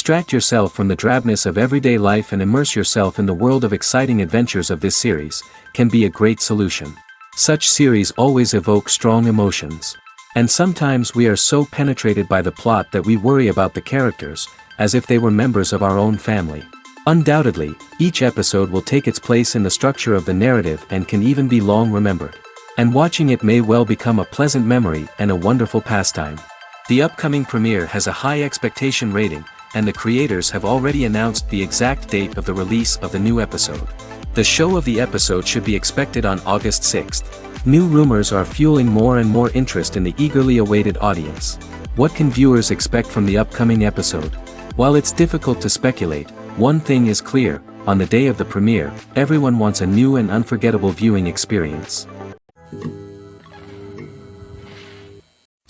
Distract yourself from the drabness of everyday life and immerse yourself in the world of exciting adventures of this series, can be a great solution. Such series always evoke strong emotions. And sometimes we are so penetrated by the plot that we worry about the characters, as if they were members of our own family. Undoubtedly, each episode will take its place in the structure of the narrative and can even be long remembered. And watching it may well become a pleasant memory and a wonderful pastime. The upcoming premiere has a high expectation rating, and the creators have already announced the exact date of the release of the new episode. The show of the episode should be expected on August 6th. New rumors are fueling more and more interest in the eagerly awaited audience. What can viewers expect from the upcoming episode? While it's difficult to speculate, one thing is clear: on the day of the premiere, everyone wants a new and unforgettable viewing experience.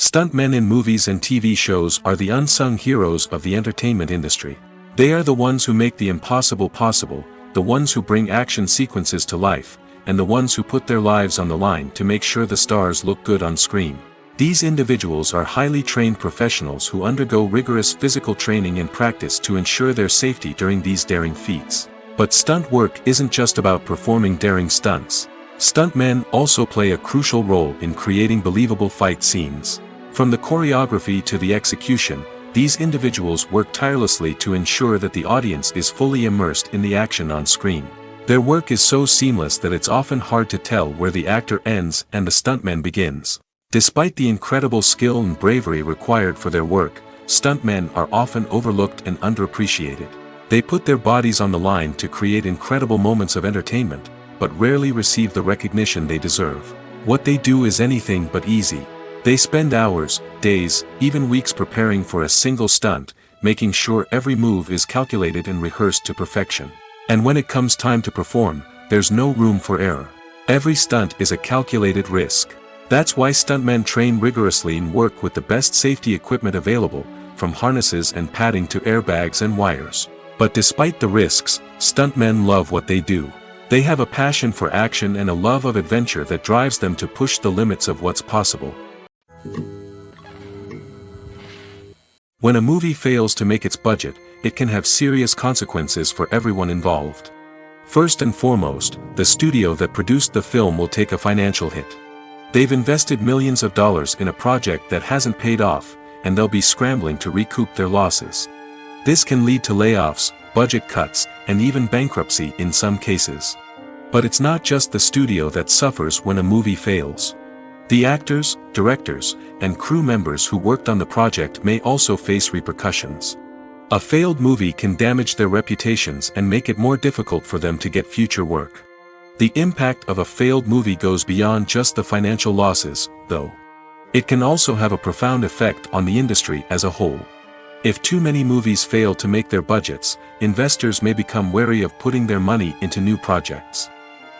Stuntmen in movies and TV shows are the unsung heroes of the entertainment industry. They are the ones who make the impossible possible, the ones who bring action sequences to life, and the ones who put their lives on the line to make sure the stars look good on screen. These individuals are highly trained professionals who undergo rigorous physical training and practice to ensure their safety during these daring feats. But stunt work isn't just about performing daring stunts. Stuntmen also play a crucial role in creating believable fight scenes. From the choreography to the execution, these individuals work tirelessly to ensure that the audience is fully immersed in the action on screen. Their work is so seamless that it's often hard to tell where the actor ends and the stuntman begins. Despite the incredible skill and bravery required for their work, stuntmen are often overlooked and underappreciated. They put their bodies on the line to create incredible moments of entertainment, but rarely receive the recognition they deserve. What they do is anything but easy. They spend hours, days, even weeks preparing for a single stunt, making sure every move is calculated and rehearsed to perfection. And when it comes time to perform, there's no room for error. Every stunt is a calculated risk. That's why stuntmen train rigorously and work with the best safety equipment available, from harnesses and padding to airbags and wires. But despite the risks, stuntmen love what they do. They have a passion for action and a love of adventure that drives them to push the limits of what's possible. When a movie fails to make its budget, it can have serious consequences for everyone involved. First and foremost, the studio that produced the film will take a financial hit. They've invested millions of dollars in a project that hasn't paid off, and they'll be scrambling to recoup their losses. This can lead to layoffs, budget cuts, and even bankruptcy in some cases. But it's not just the studio that suffers when a movie fails. The actors, directors, and crew members who worked on the project may also face repercussions. A failed movie can damage their reputations and make it more difficult for them to get future work. The impact of a failed movie goes beyond just the financial losses, though. It can also have a profound effect on the industry as a whole. If too many movies fail to make their budgets, investors may become wary of putting their money into new projects.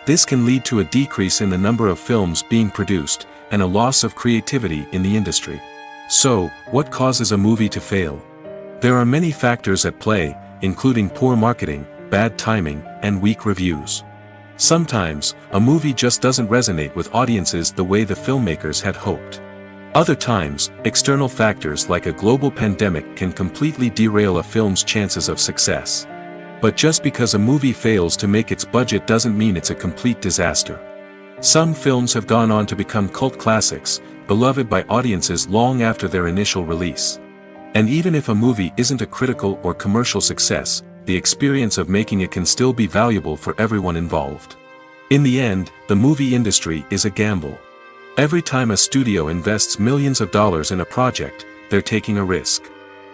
This can lead to a decrease in the number of films being produced, and a loss of creativity in the industry. So, what causes a movie to fail? There are many factors at play, including poor marketing, bad timing, and weak reviews. Sometimes, a movie just doesn't resonate with audiences the way the filmmakers had hoped. Other times, external factors like a global pandemic can completely derail a film's chances of success. But just because a movie fails to make its budget doesn't mean it's a complete disaster. Some films have gone on to become cult classics, beloved by audiences long after their initial release. And even if a movie isn't a critical or commercial success, the experience of making it can still be valuable for everyone involved. In the end, the movie industry is a gamble. Every time a studio invests millions of dollars in a project, they're taking a risk.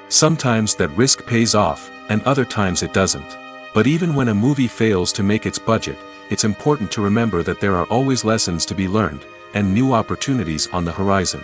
Sometimes that risk pays off, and other times it doesn't. But even when a movie fails to make its budget, it's important to remember that there are always lessons to be learned, and new opportunities on the horizon.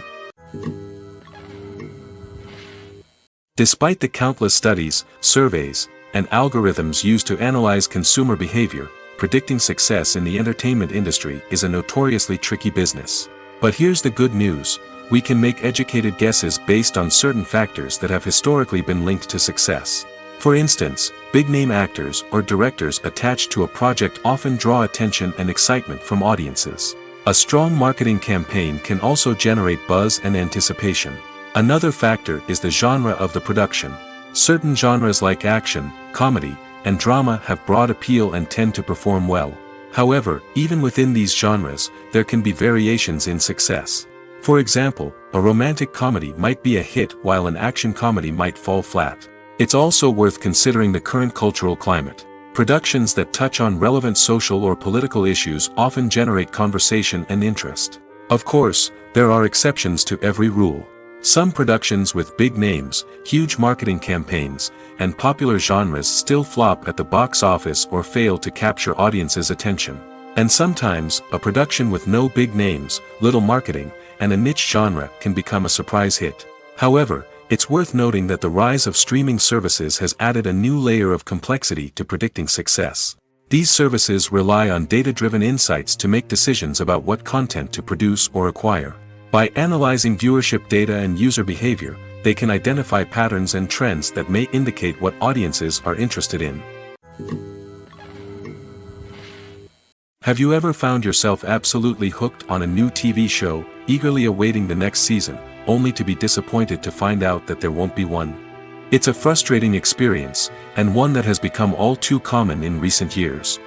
Despite the countless studies, surveys, and algorithms used to analyze consumer behavior, predicting success in the entertainment industry is a notoriously tricky business. But here's the good news: we can make educated guesses based on certain factors that have historically been linked to success. For instance, big-name actors or directors attached to a project often draw attention and excitement from audiences. A strong marketing campaign can also generate buzz and anticipation. Another factor is the genre of the production. Certain genres like action, comedy, and drama have broad appeal and tend to perform well. However, even within these genres, there can be variations in success. For example, a romantic comedy might be a hit while an action comedy might fall flat. It's also worth considering the current cultural climate. Productions that touch on relevant social or political issues often generate conversation and interest. Of course, there are exceptions to every rule. Some productions with big names, huge marketing campaigns, and popular genres still flop at the box office or fail to capture audiences' attention. And sometimes, a production with no big names, little marketing, and a niche genre can become a surprise hit. However, it's worth noting that the rise of streaming services has added a new layer of complexity to predicting success. These services rely on data-driven insights to make decisions about what content to produce or acquire. By analyzing viewership data and user behavior, they can identify patterns and trends that may indicate what audiences are interested in. Have you ever found yourself absolutely hooked on a new TV show, eagerly awaiting the next season, only to be disappointed to find out that there won't be one? It's a frustrating experience, and one that has become all too common in recent years.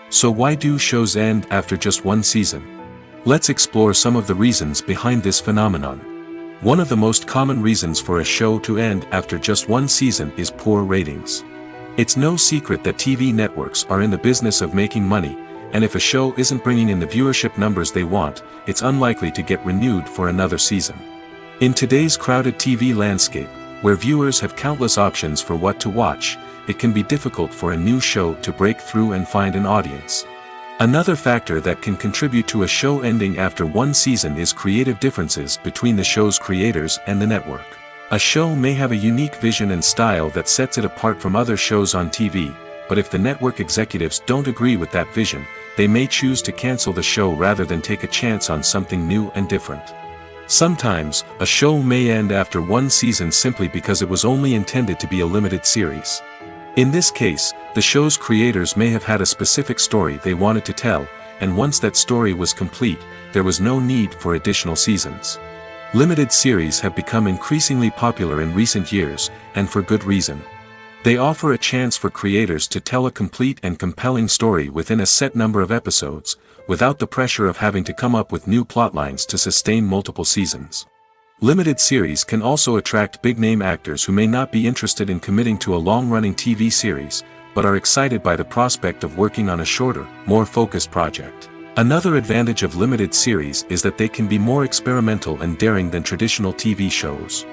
So why do shows end after just one season? Let's explore some of the reasons behind this phenomenon. One of the most common reasons for a show to end after just one season is poor ratings. It's no secret that TV networks are in the business of making money, and if a show isn't bringing in the viewership numbers they want, it's unlikely to get renewed for another season. In today's crowded TV landscape, where viewers have countless options for what to watch, it can be difficult for a new show to break through and find an audience. Another factor that can contribute to a show ending after one season is creative differences between the show's creators and the network. A show may have a unique vision and style that sets it apart from other shows on TV, but if the network executives don't agree with that vision, they may choose to cancel the show rather than take a chance on something new and different. Sometimes, a show may end after one season simply because it was only intended to be a limited series. In this case, the show's creators may have had a specific story they wanted to tell, and once that story was complete, there was no need for additional seasons. Limited series have become increasingly popular in recent years, and for good reason. They offer a chance for creators to tell a complete and compelling story within a set number of episodes, without the pressure of having to come up with new plotlines to sustain multiple seasons. Limited series can also attract big-name actors who may not be interested in committing to a long-running TV series, but are excited by the prospect of working on a shorter, more focused project. Another advantage of limited series is that they can be more experimental and daring than traditional TV shows.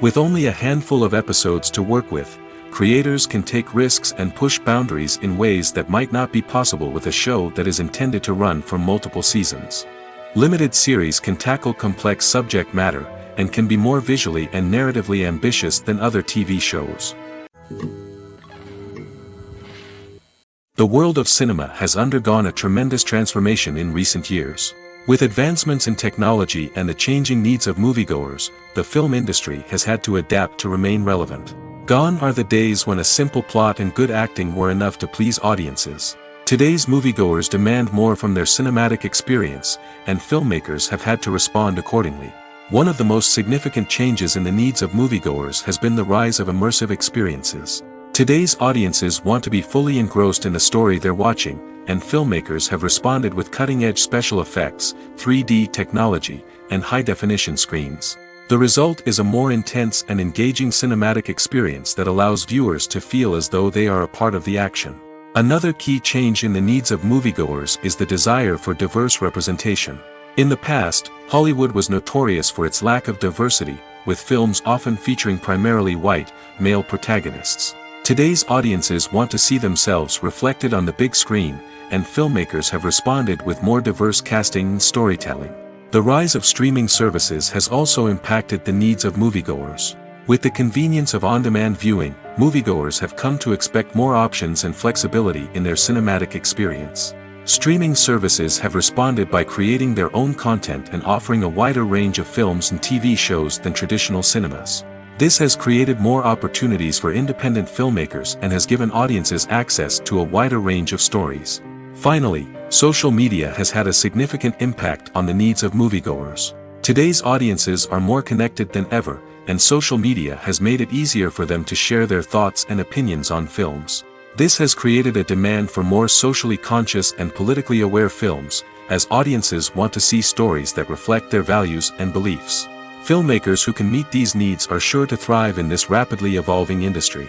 With only a handful of episodes to work with, creators can take risks and push boundaries in ways that might not be possible with a show that is intended to run for multiple seasons. Limited series can tackle complex subject matter, and can be more visually and narratively ambitious than other TV shows. The world of cinema has undergone a tremendous transformation in recent years. With advancements in technology and the changing needs of moviegoers, the film industry has had to adapt to remain relevant. Gone are the days when a simple plot and good acting were enough to please audiences. Today's moviegoers demand more from their cinematic experience, and filmmakers have had to respond accordingly. One of the most significant changes in the needs of moviegoers has been the rise of immersive experiences. Today's audiences want to be fully engrossed in the story they're watching, and filmmakers have responded with cutting-edge special effects, 3D technology, and high-definition screens. The result is a more intense and engaging cinematic experience that allows viewers to feel as though they are a part of the action. Another key change in the needs of moviegoers is the desire for diverse representation. In the past, Hollywood was notorious for its lack of diversity, with films often featuring primarily white, male protagonists. Today's audiences want to see themselves reflected on the big screen, and filmmakers have responded with more diverse casting and storytelling. The rise of streaming services has also impacted the needs of moviegoers. With the convenience of on-demand viewing, moviegoers have come to expect more options and flexibility in their cinematic experience. Streaming services have responded by creating their own content and offering a wider range of films and TV shows than traditional cinemas. This has created more opportunities for independent filmmakers and has given audiences access to a wider range of stories. Finally, social media has had a significant impact on the needs of moviegoers. Today's audiences are more connected than ever, and social media has made it easier for them to share their thoughts and opinions on films. This has created a demand for more socially conscious and politically aware films, as audiences want to see stories that reflect their values and beliefs. Filmmakers who can meet these needs are sure to thrive in this rapidly evolving industry.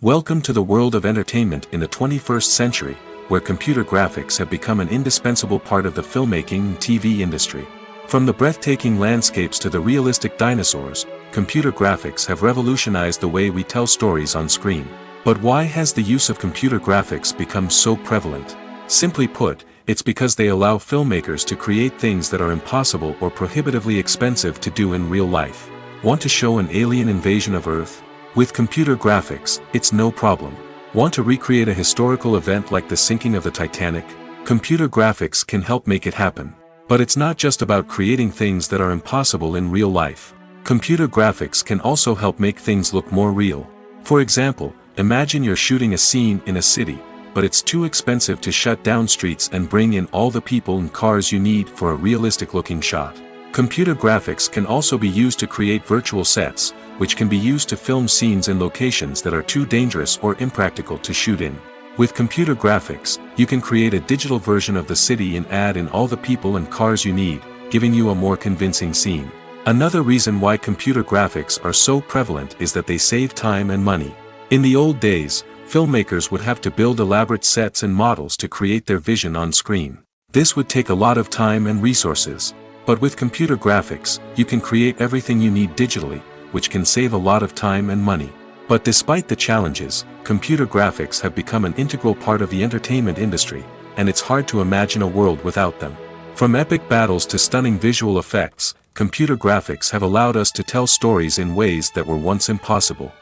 Welcome to the world of entertainment in the 21st century, where computer graphics have become an indispensable part of the filmmaking and TV industry. From the breathtaking landscapes to the realistic dinosaurs, computer graphics have revolutionized the way we tell stories on screen. But why has the use of computer graphics become so prevalent? Simply put, it's because they allow filmmakers to create things that are impossible or prohibitively expensive to do in real life. Want to show an alien invasion of Earth? With computer graphics, it's no problem. Want to recreate a historical event like the sinking of the Titanic? Computer graphics can help make it happen. But it's not just about creating things that are impossible in real life. Computer graphics can also help make things look more real. For example, imagine you're shooting a scene in a city, but it's too expensive to shut down streets and bring in all the people and cars you need for a realistic-looking shot. Computer graphics can also be used to create virtual sets, which can be used to film scenes in locations that are too dangerous or impractical to shoot in. With computer graphics, you can create a digital version of the city and add in all the people and cars you need, giving you a more convincing scene. Another reason why computer graphics are so prevalent is that they save time and money. In the old days, filmmakers would have to build elaborate sets and models to create their vision on screen. This would take a lot of time and resources. But with computer graphics, you can create everything you need digitally, which can save a lot of time and money. But despite the challenges, computer graphics have become an integral part of the entertainment industry, and it's hard to imagine a world without them. From epic battles to stunning visual effects, computer graphics have allowed us to tell stories in ways that were once impossible.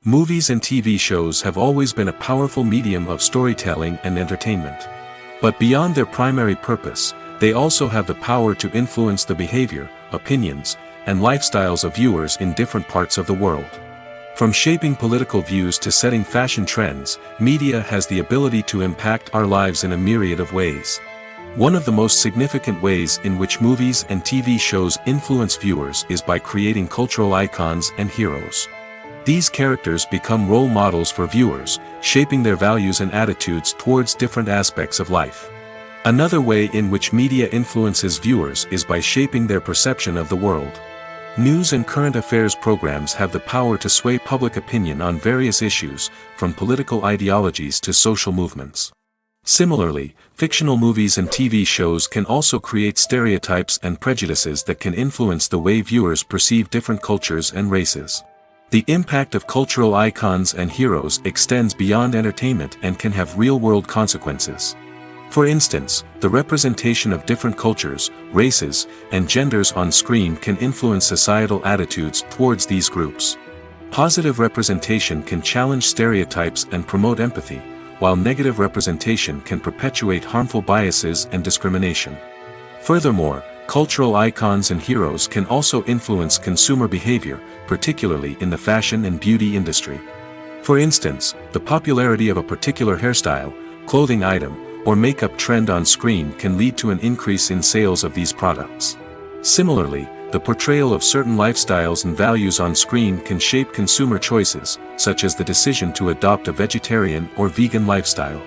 Movies and TV shows have always been a powerful medium of storytelling and entertainment. But beyond their primary purpose, they also have the power to influence the behavior, opinions, and lifestyles of viewers in different parts of the world. From shaping political views to setting fashion trends, media has the ability to impact our lives in a myriad of ways. One of the most significant ways in which movies and TV shows influence viewers is by creating cultural icons and heroes. These characters become role models for viewers, shaping their values and attitudes towards different aspects of life. Another way in which media influences viewers is by shaping their perception of the world. News and current affairs programs have the power to sway public opinion on various issues, from political ideologies to social movements. Similarly, fictional movies and TV shows can also create stereotypes and prejudices that can influence the way viewers perceive different cultures and races. The impact of cultural icons and heroes extends beyond entertainment and can have real-world consequences. For instance, the representation of different cultures, races, and genders on screen can influence societal attitudes towards these groups. Positive representation can challenge stereotypes and promote empathy, while negative representation can perpetuate harmful biases and discrimination. Furthermore, cultural icons and heroes can also influence consumer behavior, particularly in the fashion and beauty industry. For instance, the popularity of a particular hairstyle, clothing item, or makeup trend on screen can lead to an increase in sales of these products. Similarly, the portrayal of certain lifestyles and values on screen can shape consumer choices, such as the decision to adopt a vegetarian or vegan lifestyle.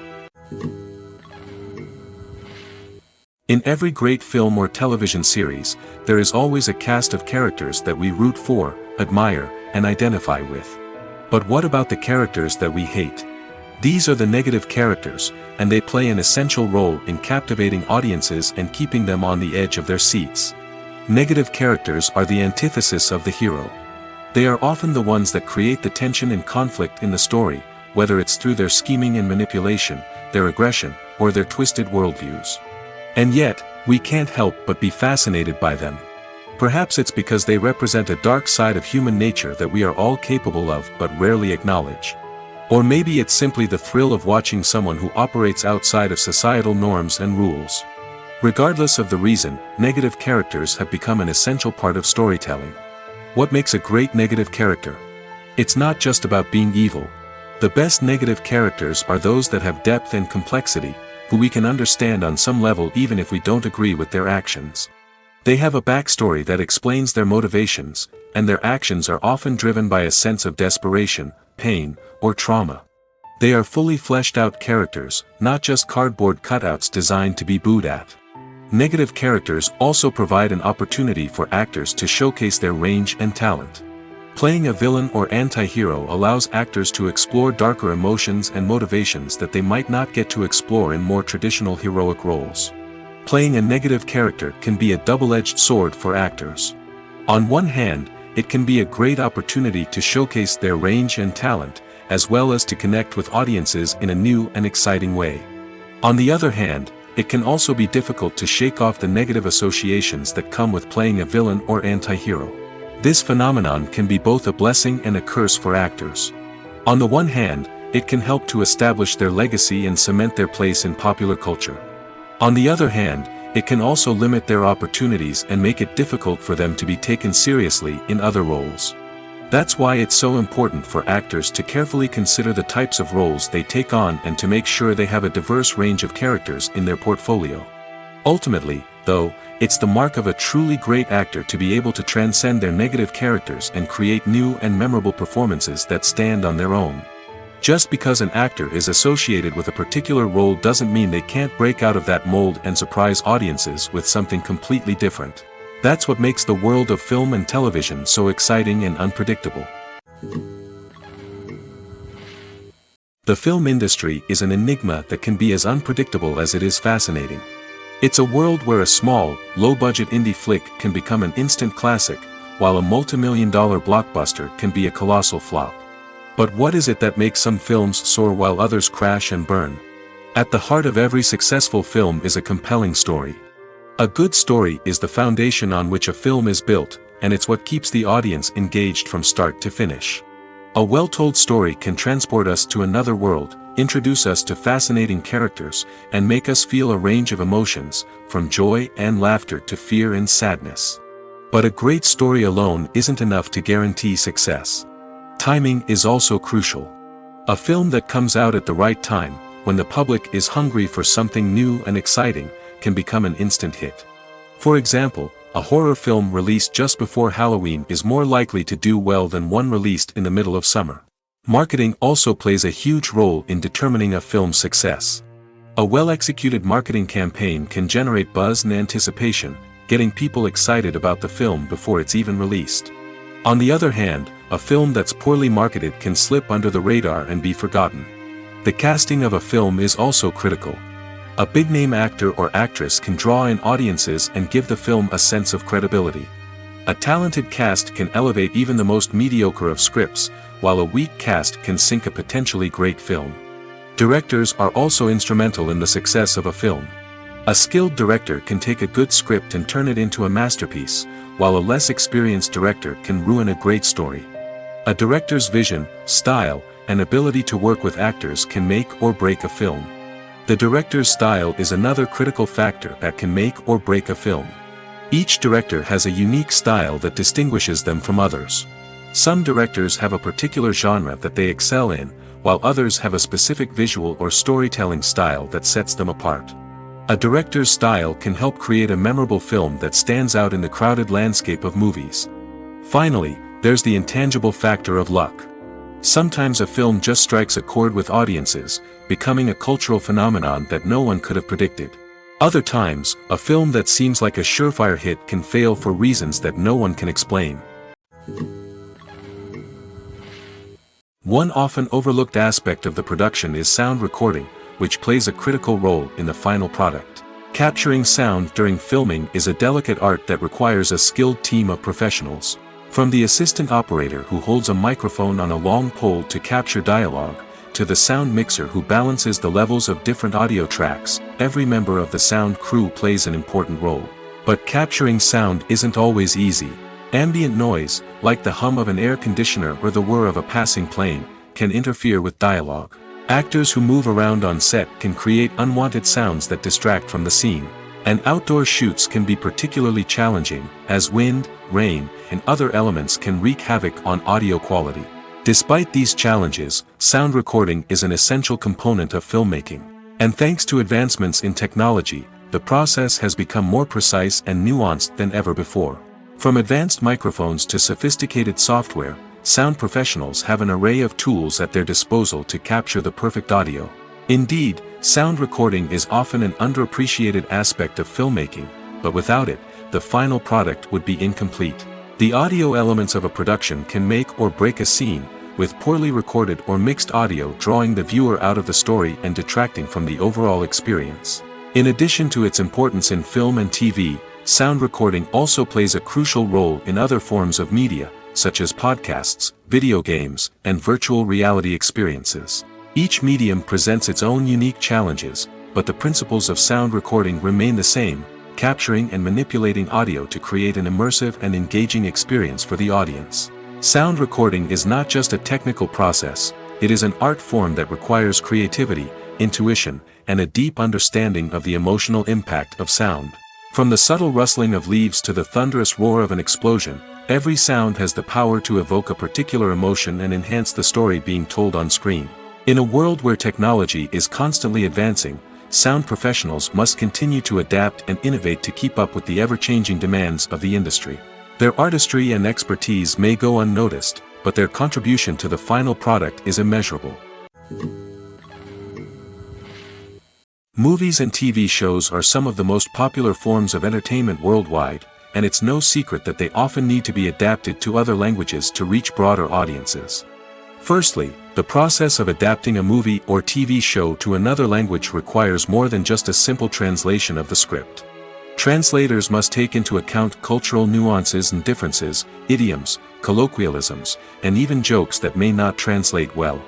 In every great film or television series, there is always a cast of characters that we root for, admire, and identify with. But what about the characters that we hate? These are the negative characters, and they play an essential role in captivating audiences and keeping them on the edge of their seats. Negative characters are the antithesis of the hero. They are often the ones that create the tension and conflict in the story, whether it's through their scheming and manipulation, their aggression, or their twisted worldviews. And yet, we can't help but be fascinated by them. Perhaps it's because they represent a dark side of human nature that we are all capable of but rarely acknowledge. Or maybe it's simply the thrill of watching someone who operates outside of societal norms and rules. Regardless of the reason, negative characters have become an essential part of storytelling. What makes a great negative character? It's not just about being evil. The best negative characters are those that have depth and complexity, who we can understand on some level even if we don't agree with their actions. They have a backstory that explains their motivations, and their actions are often driven by a sense of desperation, pain, or trauma. They are fully fleshed out characters, not just cardboard cutouts designed to be booed at. Negative characters also provide an opportunity for actors to showcase their range and talent. Playing a villain or anti-hero allows actors to explore darker emotions and motivations that they might not get to explore in more traditional heroic roles. Playing a negative character can be a double-edged sword for actors. On one hand, it can be a great opportunity to showcase their range and talent, as well as to connect with audiences in a new and exciting way. On the other hand, it can also be difficult to shake off the negative associations that come with playing a villain or anti-hero. This phenomenon can be both a blessing and a curse for actors. On the one hand, it can help to establish their legacy and cement their place in popular culture. On the other hand, it can also limit their opportunities and make it difficult for them to be taken seriously in other roles. That's why it's so important for actors to carefully consider the types of roles they take on and to make sure they have a diverse range of characters in their portfolio. Ultimately, though, it's the mark of a truly great actor to be able to transcend their negative characters and create new and memorable performances that stand on their own. Just because an actor is associated with a particular role doesn't mean they can't break out of that mold and surprise audiences with something completely different. That's what makes the world of film and television so exciting and unpredictable. The film industry is an enigma that can be as unpredictable as it is fascinating. It's a world where a small, low-budget indie flick can become an instant classic, while a multi-million-dollar blockbuster can be a colossal flop. But what is it that makes some films soar while others crash and burn? At the heart of every successful film is a compelling story. A good story is the foundation on which a film is built, and it's what keeps the audience engaged from start to finish. A well-told story can transport us to another world, introduce us to fascinating characters, and make us feel a range of emotions, from joy and laughter to fear and sadness. But a great story alone isn't enough to guarantee success. Timing is also crucial. A film that comes out at the right time, when the public is hungry for something new and exciting, can become an instant hit. For example, a horror film released just before Halloween is more likely to do well than one released in the middle of summer. Marketing also plays a huge role in determining a film's success. A well-executed marketing campaign can generate buzz and anticipation, getting people excited about the film before it's even released. On the other hand, a film that's poorly marketed can slip under the radar and be forgotten. The casting of a film is also critical. A big-name actor or actress can draw in audiences and give the film a sense of credibility. A talented cast can elevate even the most mediocre of scripts, while a weak cast can sink a potentially great film. Directors are also instrumental in the success of a film. A skilled director can take a good script and turn it into a masterpiece, while a less experienced director can ruin a great story. A director's vision, style, and ability to work with actors can make or break a film. The director's style is another critical factor that can make or break a film. Each director has a unique style that distinguishes them from others. Some directors have a particular genre that they excel in, while others have a specific visual or storytelling style that sets them apart. A director's style can help create a memorable film that stands out in the crowded landscape of movies. Finally, there's the intangible factor of luck. Sometimes a film just strikes a chord with audiences, becoming a cultural phenomenon that no one could have predicted. Other times, a film that seems like a surefire hit can fail for reasons that no one can explain. One often overlooked aspect of the production is sound recording, which plays a critical role in the final product. Capturing sound during filming is a delicate art that requires a skilled team of professionals. From the assistant operator who holds a microphone on a long pole to capture dialogue, to the sound mixer who balances the levels of different audio tracks, every member of the sound crew plays an important role. But capturing sound isn't always easy. Ambient noise, like the hum of an air conditioner or the whir of a passing plane, can interfere with dialogue. Actors who move around on set can create unwanted sounds that distract from the scene. And outdoor shoots can be particularly challenging, as wind, rain, and other elements can wreak havoc on audio quality. Despite these challenges, sound recording is an essential component of filmmaking. And thanks to advancements in technology, the process has become more precise and nuanced than ever before. From advanced microphones to sophisticated software, sound professionals have an array of tools at their disposal to capture the perfect audio. Indeed, sound recording is often an underappreciated aspect of filmmaking, but without it, the final product would be incomplete. The audio elements of a production can make or break a scene, with poorly recorded or mixed audio drawing the viewer out of the story and detracting from the overall experience. In addition to its importance in film and TV, sound recording also plays a crucial role in other forms of media, such as podcasts, video games, and virtual reality experiences. Each medium presents its own unique challenges, but the principles of sound recording remain the same, capturing and manipulating audio to create an immersive and engaging experience for the audience. Sound recording is not just a technical process, it is an art form that requires creativity, intuition, and a deep understanding of the emotional impact of sound. From the subtle rustling of leaves to the thunderous roar of an explosion, every sound has the power to evoke a particular emotion and enhance the story being told on screen. In a world where technology is constantly advancing, sound professionals must continue to adapt and innovate to keep up with the ever-changing demands of the industry. Their artistry and expertise may go unnoticed, but their contribution to the final product is immeasurable. Movies and TV shows are some of the most popular forms of entertainment worldwide, and it's no secret that they often need to be adapted to other languages to reach broader audiences. Firstly, the process of adapting a movie or TV show to another language requires more than just a simple translation of the script. Translators must take into account cultural nuances and differences, idioms, colloquialisms, and even jokes that may not translate well.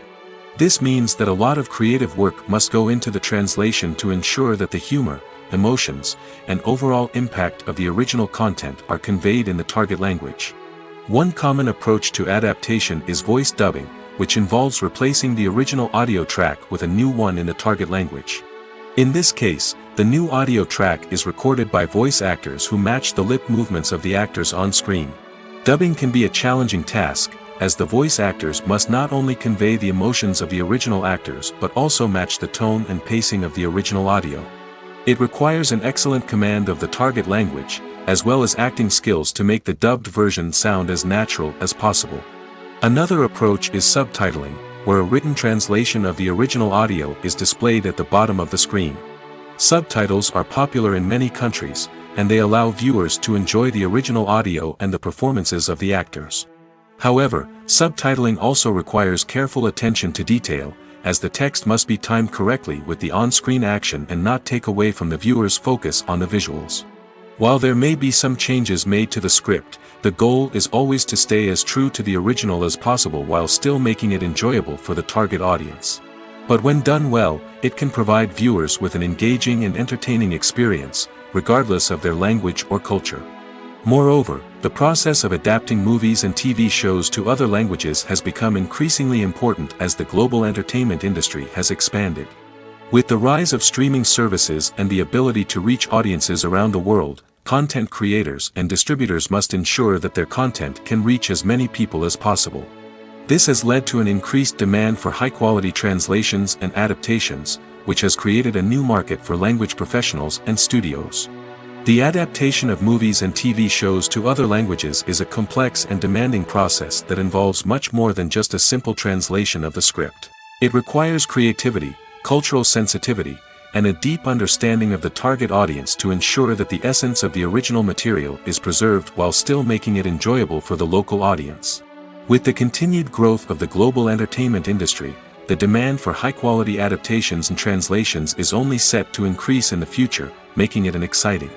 This means that a lot of creative work must go into the translation to ensure that the humor, emotions, and overall impact of the original content are conveyed in the target language. One common approach to adaptation is voice dubbing, which involves replacing the original audio track with a new one in the target language. In this case, the new audio track is recorded by voice actors who match the lip movements of the actors on screen. Dubbing can be a challenging task, as the voice actors must not only convey the emotions of the original actors but also match the tone and pacing of the original audio. It requires an excellent command of the target language, as well as acting skills to make the dubbed version sound as natural as possible. Another approach is subtitling, where a written translation of the original audio is displayed at the bottom of the screen. Subtitles are popular in many countries, and they allow viewers to enjoy the original audio and the performances of the actors. However, subtitling also requires careful attention to detail, as the text must be timed correctly with the on-screen action and not take away from the viewer's focus on the visuals. While there may be some changes made to the script, the goal is always to stay as true to the original as possible while still making it enjoyable for the target audience. But when done well, it can provide viewers with an engaging and entertaining experience, regardless of their language or culture. Moreover, the process of adapting movies and TV shows to other languages has become increasingly important as the global entertainment industry has expanded. With the rise of streaming services and the ability to reach audiences around the world, content creators and distributors must ensure that their content can reach as many people as possible. This has led to an increased demand for high-quality translations and adaptations, which has created a new market for language professionals and studios. The adaptation of movies and TV shows to other languages is a complex and demanding process that involves much more than just a simple translation of the script. It requires creativity, cultural sensitivity, and a deep understanding of the target audience to ensure that the essence of the original material is preserved while still making it enjoyable for the local audience. With the continued growth of the global entertainment industry, the demand for high-quality adaptations and translations is only set to increase in the future, making it an exciting.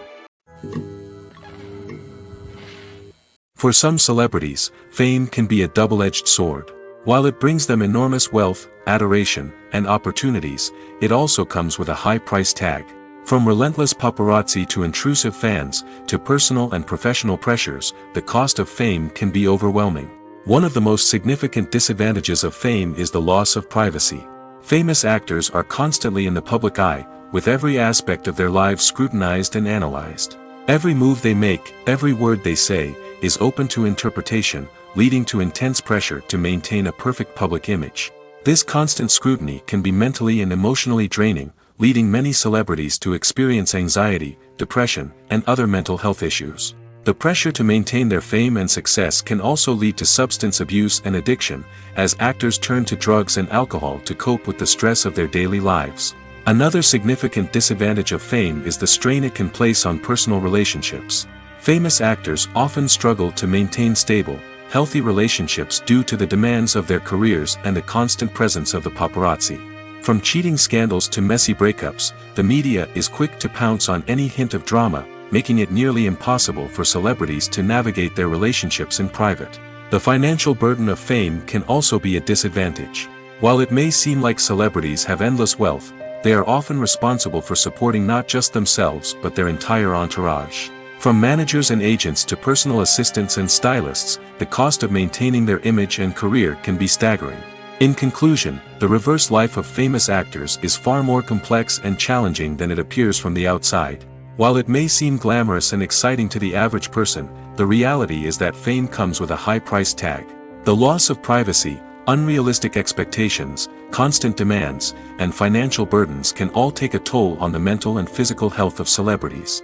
For some celebrities, fame can be a double-edged sword. While it brings them enormous wealth, adoration, and opportunities, it also comes with a high price tag. From relentless paparazzi to intrusive fans, to personal and professional pressures, the cost of fame can be overwhelming. One of the most significant disadvantages of fame is the loss of privacy. Famous actors are constantly in the public eye, with every aspect of their lives scrutinized and analyzed. Every move they make, every word they say, is open to interpretation, leading to intense pressure to maintain a perfect public image. This constant scrutiny can be mentally and emotionally draining, leading many celebrities to experience anxiety, depression, and other mental health issues. The pressure to maintain their fame and success can also lead to substance abuse and addiction, as actors turn to drugs and alcohol to cope with the stress of their daily lives. Another significant disadvantage of fame is the strain it can place on personal relationships. Famous actors often struggle to maintain stable, healthy relationships due to the demands of their careers and the constant presence of the paparazzi. From cheating scandals to messy breakups, the media is quick to pounce on any hint of drama, making it nearly impossible for celebrities to navigate their relationships in private. The financial burden of fame can also be a disadvantage. While it may seem like celebrities have endless wealth, they are often responsible for supporting not just themselves but their entire entourage. From managers and agents to personal assistants and stylists, the cost of maintaining their image and career can be staggering. In conclusion, the reverse life of famous actors is far more complex and challenging than it appears from the outside. While it may seem glamorous and exciting to the average person, the reality is that fame comes with a high price tag. The loss of privacy, unrealistic expectations, constant demands, and financial burdens can all take a toll on the mental and physical health of celebrities.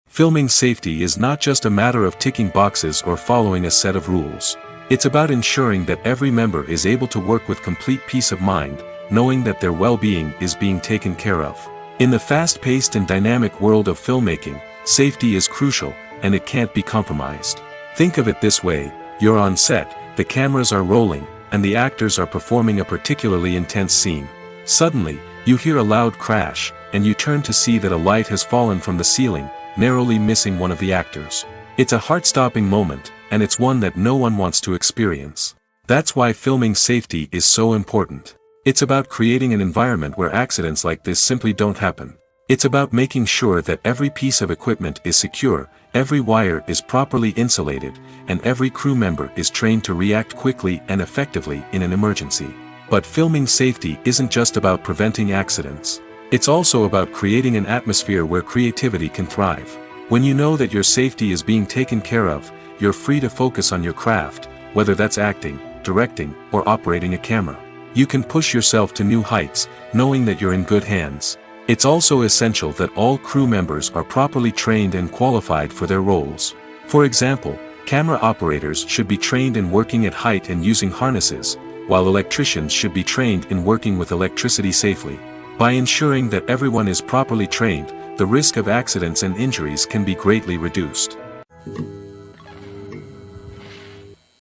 Filming safety is not just a matter of ticking boxes or following a set of rules. It's about ensuring that every member is able to work with complete peace of mind, knowing that their well-being is being taken care of. In the fast-paced and dynamic world of filmmaking, safety is crucial, and it can't be compromised. Think of it this way: you're on set, the cameras are rolling, and the actors are performing a particularly intense scene. Suddenly, you hear a loud crash, and you turn to see that a light has fallen from the ceiling, narrowly missing one of the actors. It's a heart-stopping moment, and it's one that no one wants to experience. That's why filming safety is so important. It's about creating an environment where accidents like this simply don't happen. It's about making sure that every piece of equipment is secure, every wire is properly insulated, and every crew member is trained to react quickly and effectively in an emergency. But filming safety isn't just about preventing accidents. It's also about creating an atmosphere where creativity can thrive. When you know that your safety is being taken care of, you're free to focus on your craft, whether that's acting, directing, or operating a camera. You can push yourself to new heights, knowing that you're in good hands. It's also essential that all crew members are properly trained and qualified for their roles. For example, camera operators should be trained in working at height and using harnesses, while electricians should be trained in working with electricity safely. By ensuring that everyone is properly trained, the risk of accidents and injuries can be greatly reduced.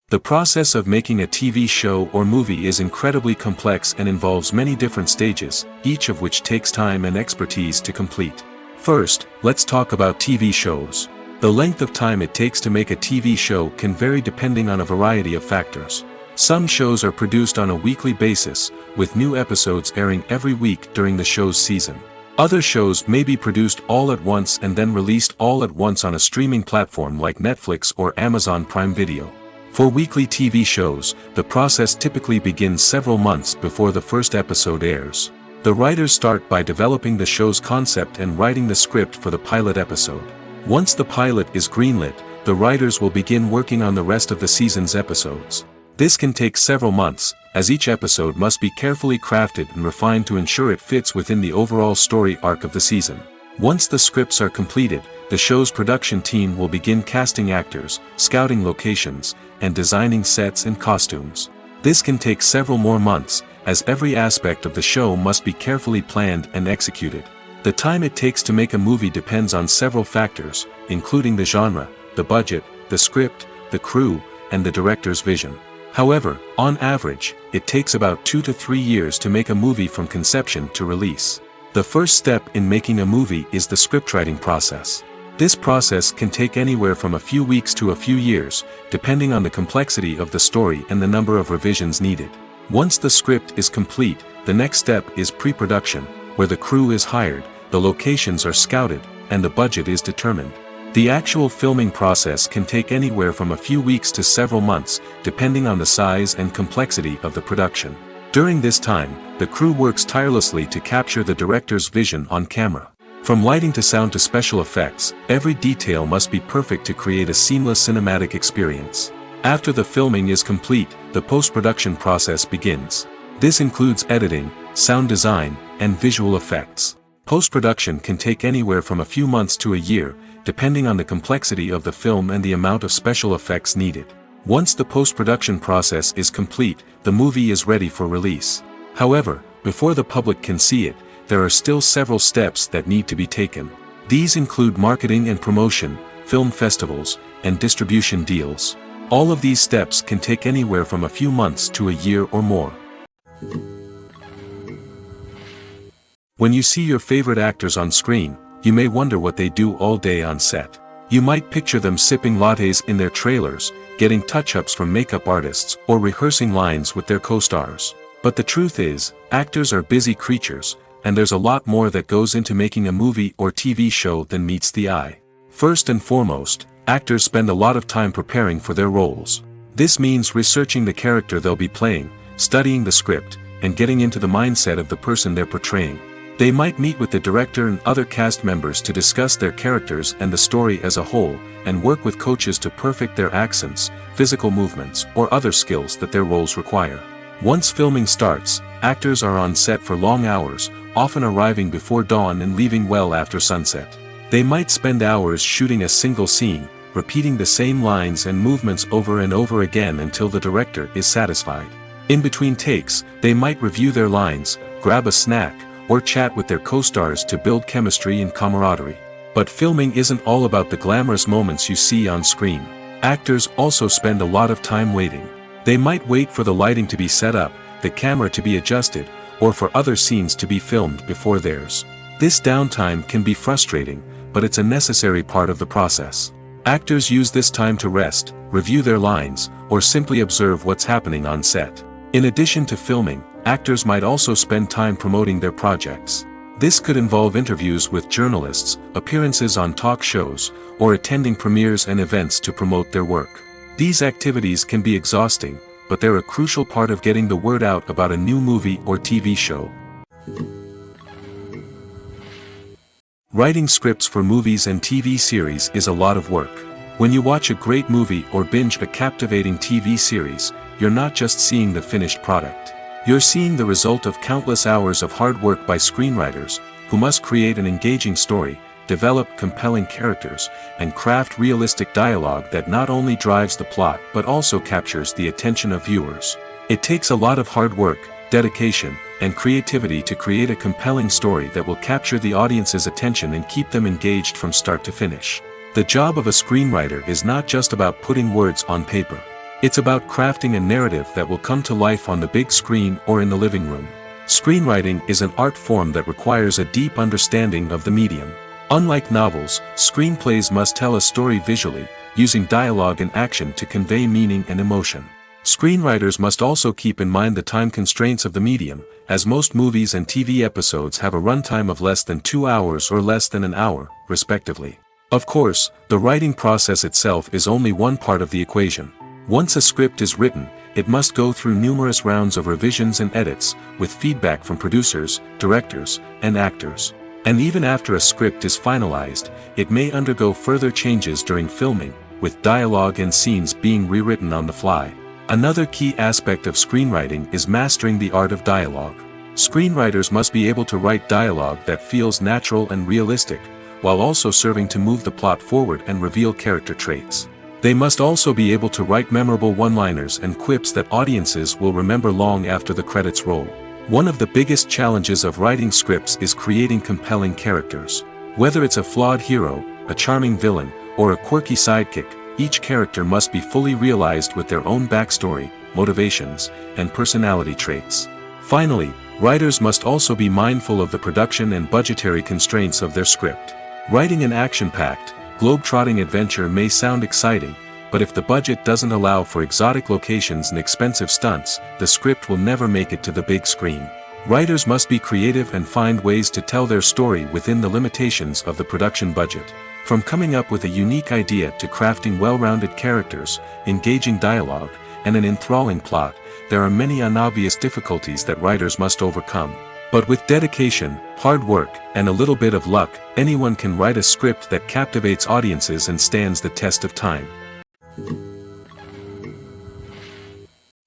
The process of making a TV show or movie is incredibly complex and involves many different stages, each of which takes time and expertise to complete. First, let's talk about TV shows. The length of time it takes to make a TV show can vary depending on a variety of factors. Some shows are produced on a weekly basis, with new episodes airing every week during the show's season. Other shows may be produced all at once and then released all at once on a streaming platform like Netflix or Amazon Prime Video. For weekly TV shows, the process typically begins several months before the first episode airs. The writers start by developing the show's concept and writing the script for the pilot episode. Once the pilot is greenlit, the writers will begin working on the rest of the season's episodes. This can take several months, as each episode must be carefully crafted and refined to ensure it fits within the overall story arc of the season. Once the scripts are completed, the show's production team will begin casting actors, scouting locations, and designing sets and costumes. This can take several more months, as every aspect of the show must be carefully planned and executed. The time it takes to make a movie depends on several factors, including the genre, the budget, the script, the crew, and the director's vision. However, on average, it takes about 2 to 3 years to make a movie from conception to release. The first step in making a movie is the scriptwriting process. This process can take anywhere from a few weeks to a few years, depending on the complexity of the story and the number of revisions needed. Once the script is complete, the next step is pre-production, where the crew is hired, the locations are scouted, and the budget is determined. The actual filming process can take anywhere from a few weeks to several months, depending on the size and complexity of the production. During this time, the crew works tirelessly to capture the director's vision on camera. From lighting to sound to special effects, every detail must be perfect to create a seamless cinematic experience. After the filming is complete, the post-production process begins. This includes editing, sound design, and visual effects. Post-production can take anywhere from a few months to a year, depending on the complexity of the film and the amount of special effects needed. Once the post-production process is complete, the movie is ready for release. However, before the public can see it, there are still several steps that need to be taken. These include marketing and promotion, film festivals, and distribution deals. All of these steps can take anywhere from a few months to a year or more. When you see your favorite actors on screen, you may wonder what they do all day on set. You might picture them sipping lattes in their trailers, getting touch-ups from makeup artists, or rehearsing lines with their co-stars. But the truth is, actors are busy creatures, and there's a lot more that goes into making a movie or TV show than meets the eye. First and foremost, actors spend a lot of time preparing for their roles. This means researching the character they'll be playing, studying the script, and getting into the mindset of the person they're portraying. They might meet with the director and other cast members to discuss their characters and the story as a whole, and work with coaches to perfect their accents, physical movements, or other skills that their roles require. Once filming starts, actors are on set for long hours, often arriving before dawn and leaving well after sunset. They might spend hours shooting a single scene, repeating the same lines and movements over and over again until the director is satisfied. In between takes, they might review their lines, grab a snack, or chat with their co-stars to build chemistry and camaraderie. But filming isn't all about the glamorous moments you see on screen. Actors also spend a lot of time waiting. They might wait for the lighting to be set up, the camera to be adjusted, or for other scenes to be filmed before theirs. This downtime can be frustrating, but it's a necessary part of the process. Actors use this time to rest, review their lines, or simply observe what's happening on set. In addition to filming, actors might also spend time promoting their projects. This could involve interviews with journalists, appearances on talk shows, or attending premieres and events to promote their work. These activities can be exhausting, but they're a crucial part of getting the word out about a new movie or TV show. Writing scripts for movies and TV series is a lot of work. When you watch a great movie or binge a captivating TV series, you're not just seeing the finished product. You're seeing the result of countless hours of hard work by screenwriters, who must create an engaging story, develop compelling characters, and craft realistic dialogue that not only drives the plot but also captures the attention of viewers. It takes a lot of hard work, dedication, and creativity to create a compelling story that will capture the audience's attention and keep them engaged from start to finish. The job of a screenwriter is not just about putting words on paper. It's about crafting a narrative that will come to life on the big screen or in the living room. Screenwriting is an art form that requires a deep understanding of the medium. Unlike novels, screenplays must tell a story visually, using dialogue and action to convey meaning and emotion. Screenwriters must also keep in mind the time constraints of the medium, as most movies and TV episodes have a runtime of less than 2 hours or less than an hour, respectively. Of course, the writing process itself is only one part of the equation. Once a script is written, it must go through numerous rounds of revisions and edits, with feedback from producers, directors, and actors. And even after a script is finalized, it may undergo further changes during filming, with dialogue and scenes being rewritten on the fly. Another key aspect of screenwriting is mastering the art of dialogue. Screenwriters must be able to write dialogue that feels natural and realistic, while also serving to move the plot forward and reveal character traits. They must also be able to write memorable one-liners and quips that audiences will remember long after the credits roll. One of the biggest challenges of writing scripts is creating compelling characters. Whether it's a flawed hero, a charming villain, or a quirky sidekick, each character must be fully realized with their own backstory, motivations, and personality traits. Finally, writers must also be mindful of the production and budgetary constraints of their script. Writing an action-packed, globe-trotting adventure may sound exciting, but if the budget doesn't allow for exotic locations and expensive stunts, the script will never make it to the big screen. Writers must be creative and find ways to tell their story within the limitations of the production budget. From coming up with a unique idea to crafting well-rounded characters, engaging dialogue, and an enthralling plot, there are many unobvious difficulties that writers must overcome. But with dedication, hard work, and a little bit of luck, anyone can write a script that captivates audiences and stands the test of time.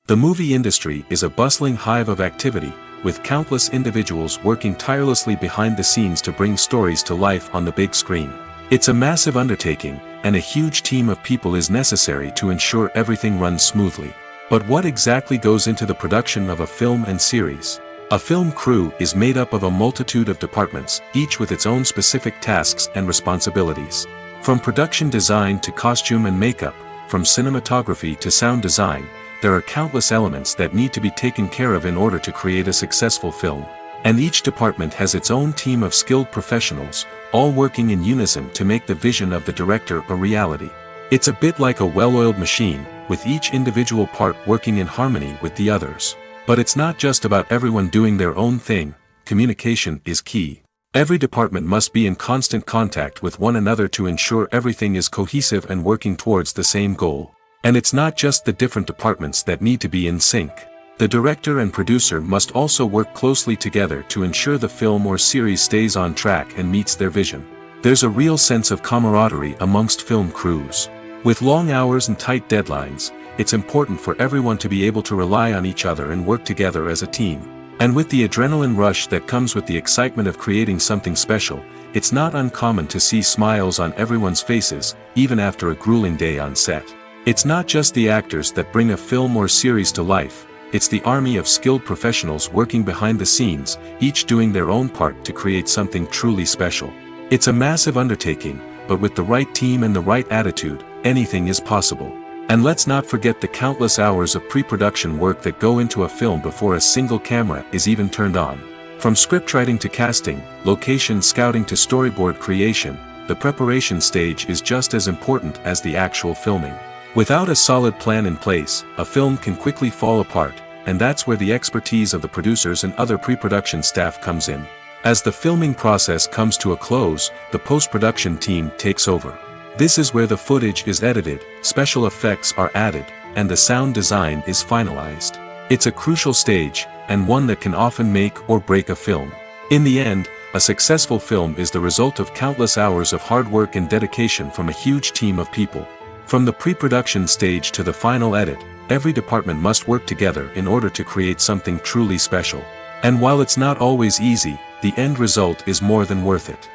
The movie industry is a bustling hive of activity, with countless individuals working tirelessly behind the scenes to bring stories to life on the big screen. It's a massive undertaking, and a huge team of people is necessary to ensure everything runs smoothly. But what exactly goes into the production of a film and series? A film crew is made up of a multitude of departments, each with its own specific tasks and responsibilities. From production design to costume and makeup, from cinematography to sound design, there are countless elements that need to be taken care of in order to create a successful film. And each department has its own team of skilled professionals, all working in unison to make the vision of the director a reality. It's a bit like a well-oiled machine, with each individual part working in harmony with the others. But it's not just about everyone doing their own thing. Communication is key. Every department must be in constant contact with one another to ensure everything is cohesive and working towards the same goal. And it's not just the different departments that need to be in sync. The director and producer must also work closely together to ensure the film or series stays on track and meets their vision. There's a real sense of camaraderie amongst film crews. With long hours and tight deadlines, it's important for everyone to be able to rely on each other and work together as a team. And with the adrenaline rush that comes with the excitement of creating something special, it's not uncommon to see smiles on everyone's faces, even after a grueling day on set. It's not just the actors that bring a film or series to life, it's the army of skilled professionals working behind the scenes, each doing their own part to create something truly special. It's a massive undertaking, but with the right team and the right attitude, anything is possible. And let's not forget the countless hours of pre-production work that go into a film before a single camera is even turned on. From scriptwriting to casting, location scouting to storyboard creation, the preparation stage is just as important as the actual filming. Without a solid plan in place, a film can quickly fall apart, and that's where the expertise of the producers and other pre-production staff comes in. As the filming process comes to a close, the post-production team takes over. This is where the footage is edited, special effects are added, and the sound design is finalized. It's a crucial stage, and one that can often make or break a film. In the end, a successful film is the result of countless hours of hard work and dedication from a huge team of people. From the pre-production stage to the final edit, every department must work together in order to create something truly special. And while it's not always easy, the end result is more than worth it.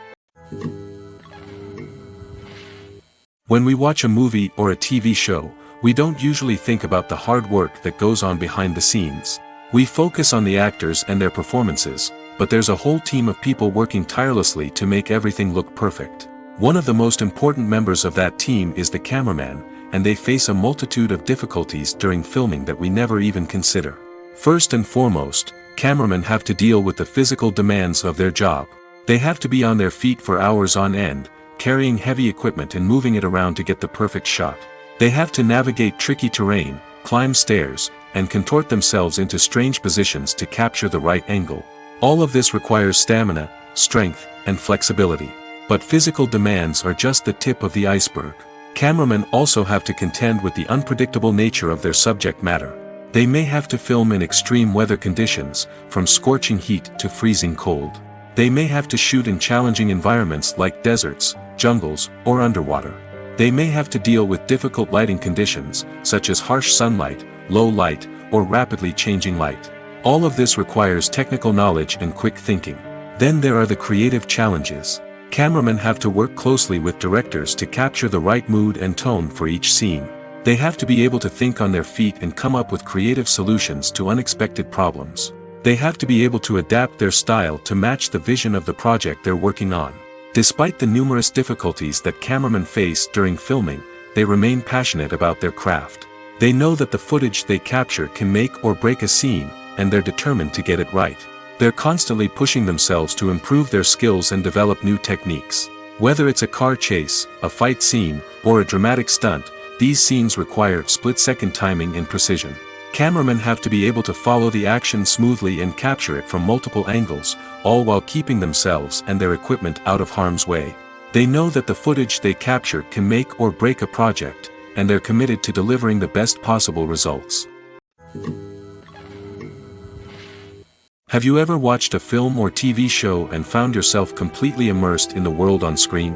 When we watch a movie or a TV show, we don't usually think about the hard work that goes on behind the scenes. We focus on the actors and their performances, but there's a whole team of people working tirelessly to make everything look perfect. One of the most important members of that team is the cameraman, and they face a multitude of difficulties during filming that we never even consider. First and foremost, cameramen have to deal with the physical demands of their job. They have to be on their feet for hours on end, carrying heavy equipment and moving it around to get the perfect shot. They have to navigate tricky terrain, climb stairs, and contort themselves into strange positions to capture the right angle. All of this requires stamina, strength, and flexibility. But physical demands are just the tip of the iceberg. Cameramen also have to contend with the unpredictable nature of their subject matter. They may have to film in extreme weather conditions, from scorching heat to freezing cold. They may have to shoot in challenging environments like deserts, jungles, or underwater. They may have to deal with difficult lighting conditions, such as harsh sunlight, low light, or rapidly changing light. All of this requires technical knowledge and quick thinking. Then there are the creative challenges. Cameramen have to work closely with directors to capture the right mood and tone for each scene. They have to be able to think on their feet and come up with creative solutions to unexpected problems. They have to be able to adapt their style to match the vision of the project they're working on. Despite the numerous difficulties that cameramen face during filming, they remain passionate about their craft. They know that the footage they capture can make or break a scene, and they're determined to get it right. They're constantly pushing themselves to improve their skills and develop new techniques. Whether it's a car chase, a fight scene, or a dramatic stunt, these scenes require split-second timing and precision. Cameramen have to be able to follow the action smoothly and capture it from multiple angles, all while keeping themselves and their equipment out of harm's way. They know that the footage they capture can make or break a project, and they're committed to delivering the best possible results. Have you ever watched a film or TV show and found yourself completely immersed in the world on screen?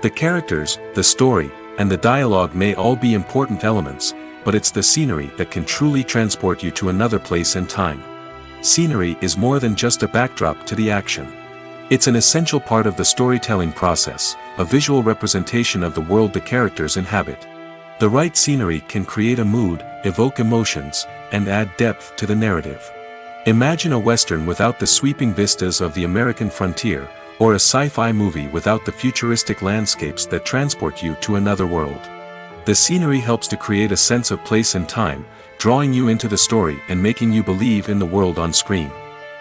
The characters, the story, and the dialogue may all be important elements, but it's the scenery that can truly transport you to another place and time. Scenery is more than just a backdrop to the action. It's an essential part of the storytelling process, a visual representation of the world the characters inhabit. The right scenery can create a mood, evoke emotions, and add depth to the narrative. Imagine a Western without the sweeping vistas of the American frontier, or a sci-fi movie without the futuristic landscapes that transport you to another world. The scenery helps to create a sense of place and time, drawing you into the story and making you believe in the world on screen.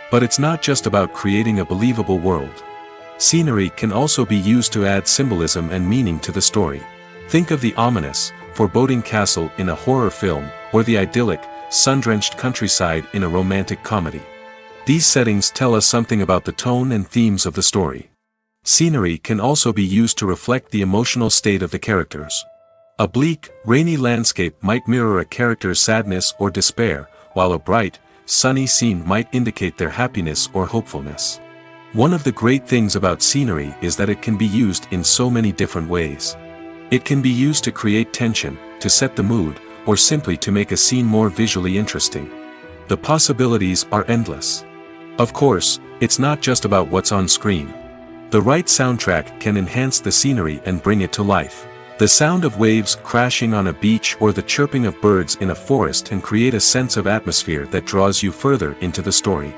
But it's not just about creating a believable world. Scenery can also be used to add symbolism and meaning to the story. Think of the ominous, foreboding castle in a horror film, or the idyllic, sun-drenched countryside in a romantic comedy. These settings tell us something about the tone and themes of the story. Scenery can also be used to reflect the emotional state of the characters. A bleak, rainy landscape might mirror a character's sadness or despair, while a bright, sunny scene might indicate their happiness or hopefulness. One of the great things about scenery is that it can be used in so many different ways. It can be used to create tension, to set the mood, or simply to make a scene more visually interesting. The possibilities are endless. Of course, it's not just about what's on screen. The right soundtrack can enhance the scenery and bring it to life. The sound of waves crashing on a beach or the chirping of birds in a forest can create a sense of atmosphere that draws you further into the story.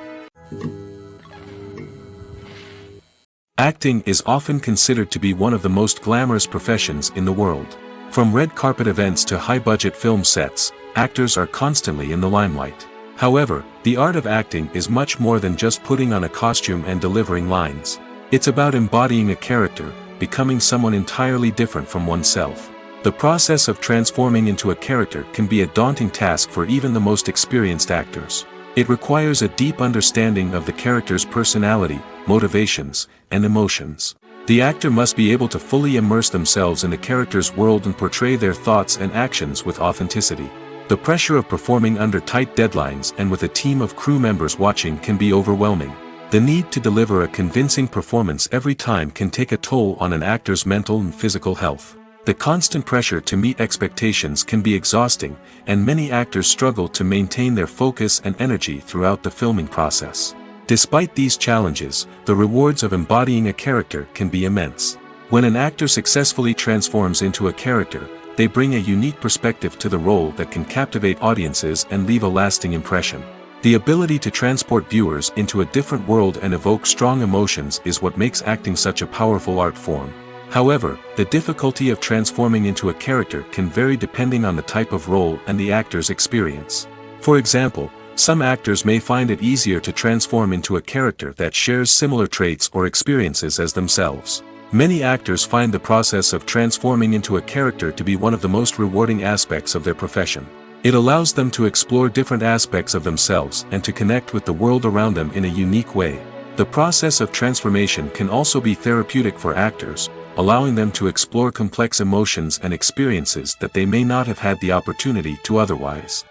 Acting is often considered to be one of the most glamorous professions in the world. From red carpet events to high-budget film sets, actors are constantly in the limelight. However, the art of acting is much more than just putting on a costume and delivering lines. It's about embodying a character, becoming someone entirely different from oneself. The process of transforming into a character can be a daunting task for even the most experienced actors. It requires a deep understanding of the character's personality, motivations, and emotions. The actor must be able to fully immerse themselves in the character's world and portray their thoughts and actions with authenticity. The pressure of performing under tight deadlines and with a team of crew members watching can be overwhelming. The need to deliver a convincing performance every time can take a toll on an actor's mental and physical health. The constant pressure to meet expectations can be exhausting, and many actors struggle to maintain their focus and energy throughout the filming process. Despite these challenges, the rewards of embodying a character can be immense. When an actor successfully transforms into a character, they bring a unique perspective to the role that can captivate audiences and leave a lasting impression. The ability to transport viewers into a different world and evoke strong emotions is what makes acting such a powerful art form. However, the difficulty of transforming into a character can vary depending on the type of role and the actor's experience. For example, some actors may find it easier to transform into a character that shares similar traits or experiences as themselves. Many actors find the process of transforming into a character to be one of the most rewarding aspects of their profession. It allows them to explore different aspects of themselves and to connect with the world around them in a unique way. The process of transformation can also be therapeutic for actors, allowing them to explore complex emotions and experiences that they may not have had the opportunity to otherwise.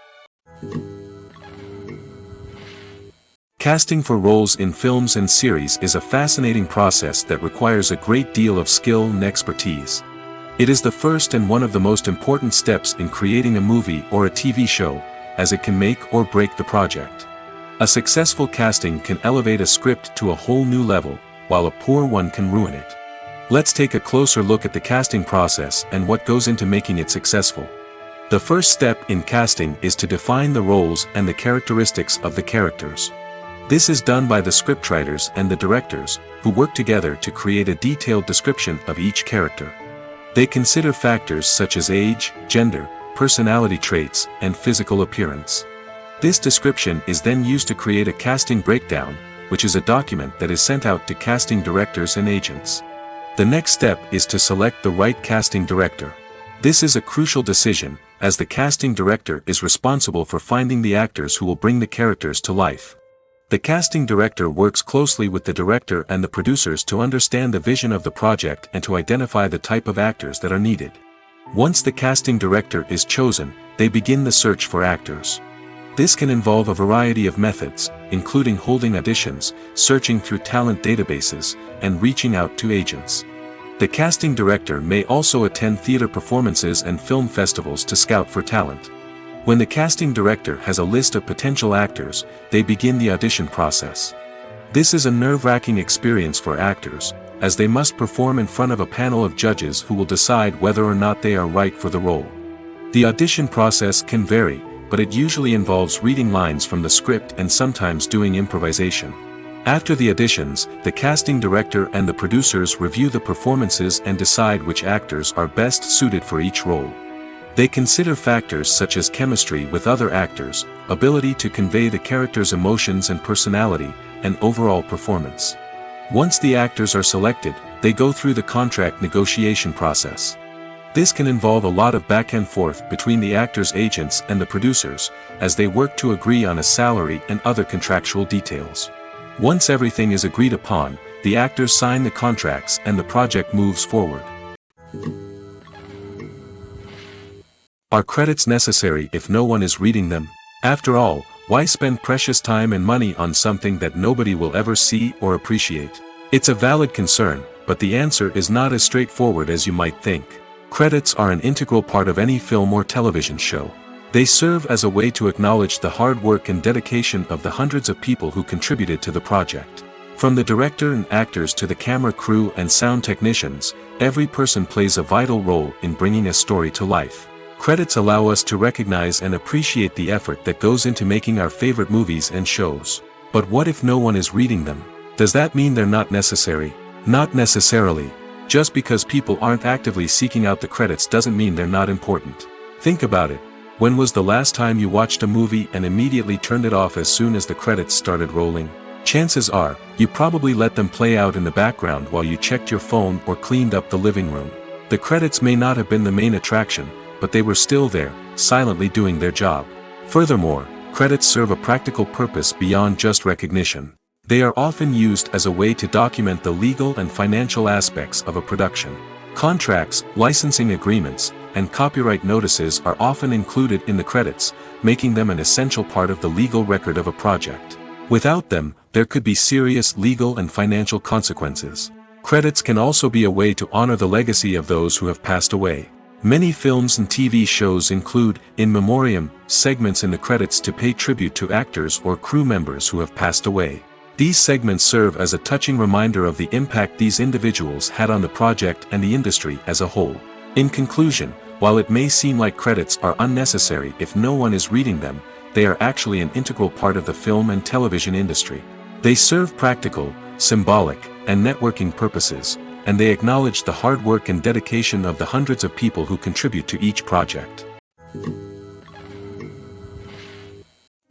Casting for roles in films and series is a fascinating process that requires a great deal of skill and expertise. It is the first and one of the most important steps in creating a movie or a TV show, as it can make or break the project. A successful casting can elevate a script to a whole new level, while a poor one can ruin it. Let's take a closer look at the casting process and what goes into making it successful. The first step in casting is to define the roles and the characteristics of the characters. This is done by the scriptwriters and the directors, who work together to create a detailed description of each character. They consider factors such as age, gender, personality traits, and physical appearance. This description is then used to create a casting breakdown, which is a document that is sent out to casting directors and agents. The next step is to select the right casting director. This is a crucial decision, as the casting director is responsible for finding the actors who will bring the characters to life. The casting director works closely with the director and the producers to understand the vision of the project and to identify the type of actors that are needed. Once the casting director is chosen, they begin the search for actors. This can involve a variety of methods, including holding auditions, searching through talent databases, and reaching out to agents. The casting director may also attend theater performances and film festivals to scout for talent. When the casting director has a list of potential actors, they begin the audition process. This is a nerve-wracking experience for actors, as they must perform in front of a panel of judges who will decide whether or not they are right for the role. The audition process can vary, but it usually involves reading lines from the script and sometimes doing improvisation. After the auditions, the casting director and the producers review the performances and decide which actors are best suited for each role. They consider factors such as chemistry with other actors, ability to convey the character's emotions and personality, and overall performance. Once the actors are selected, they go through the contract negotiation process. This can involve a lot of back and forth between the actors' agents and the producers, as they work to agree on a salary and other contractual details. Once everything is agreed upon, the actors sign the contracts and the project moves forward. Are credits necessary if no one is reading them? After all, why spend precious time and money on something that nobody will ever see or appreciate? It's a valid concern, but the answer is not as straightforward as you might think. Credits are an integral part of any film or television show. They serve as a way to acknowledge the hard work and dedication of the hundreds of people who contributed to the project. From the director and actors to the camera crew and sound technicians, every person plays a vital role in bringing a story to life. Credits allow us to recognize and appreciate the effort that goes into making our favorite movies and shows. But what if no one is reading them? Does that mean they're not necessary? Not necessarily. Just because people aren't actively seeking out the credits doesn't mean they're not important. Think about it. When was the last time you watched a movie and immediately turned it off as soon as the credits started rolling? Chances are, you probably let them play out in the background while you checked your phone or cleaned up the living room. The credits may not have been the main attraction, but they were still there, silently doing their job. Furthermore, credits serve a practical purpose beyond just recognition. They are often used as a way to document the legal and financial aspects of a production. Contracts, licensing agreements, and copyright notices are often included in the credits, making them an essential part of the legal record of a project. Without them, there could be serious legal and financial consequences. Credits can also be a way to honor the legacy of those who have passed away. Many films and TV shows include, in memoriam, segments in the credits to pay tribute to actors or crew members who have passed away. These segments serve as a touching reminder of the impact these individuals had on the project and the industry as a whole. In conclusion, while it may seem like credits are unnecessary if no one is reading them, they are actually an integral part of the film and television industry. They serve practical, symbolic, and networking purposes, and they acknowledge the hard work and dedication of the hundreds of people who contribute to each project.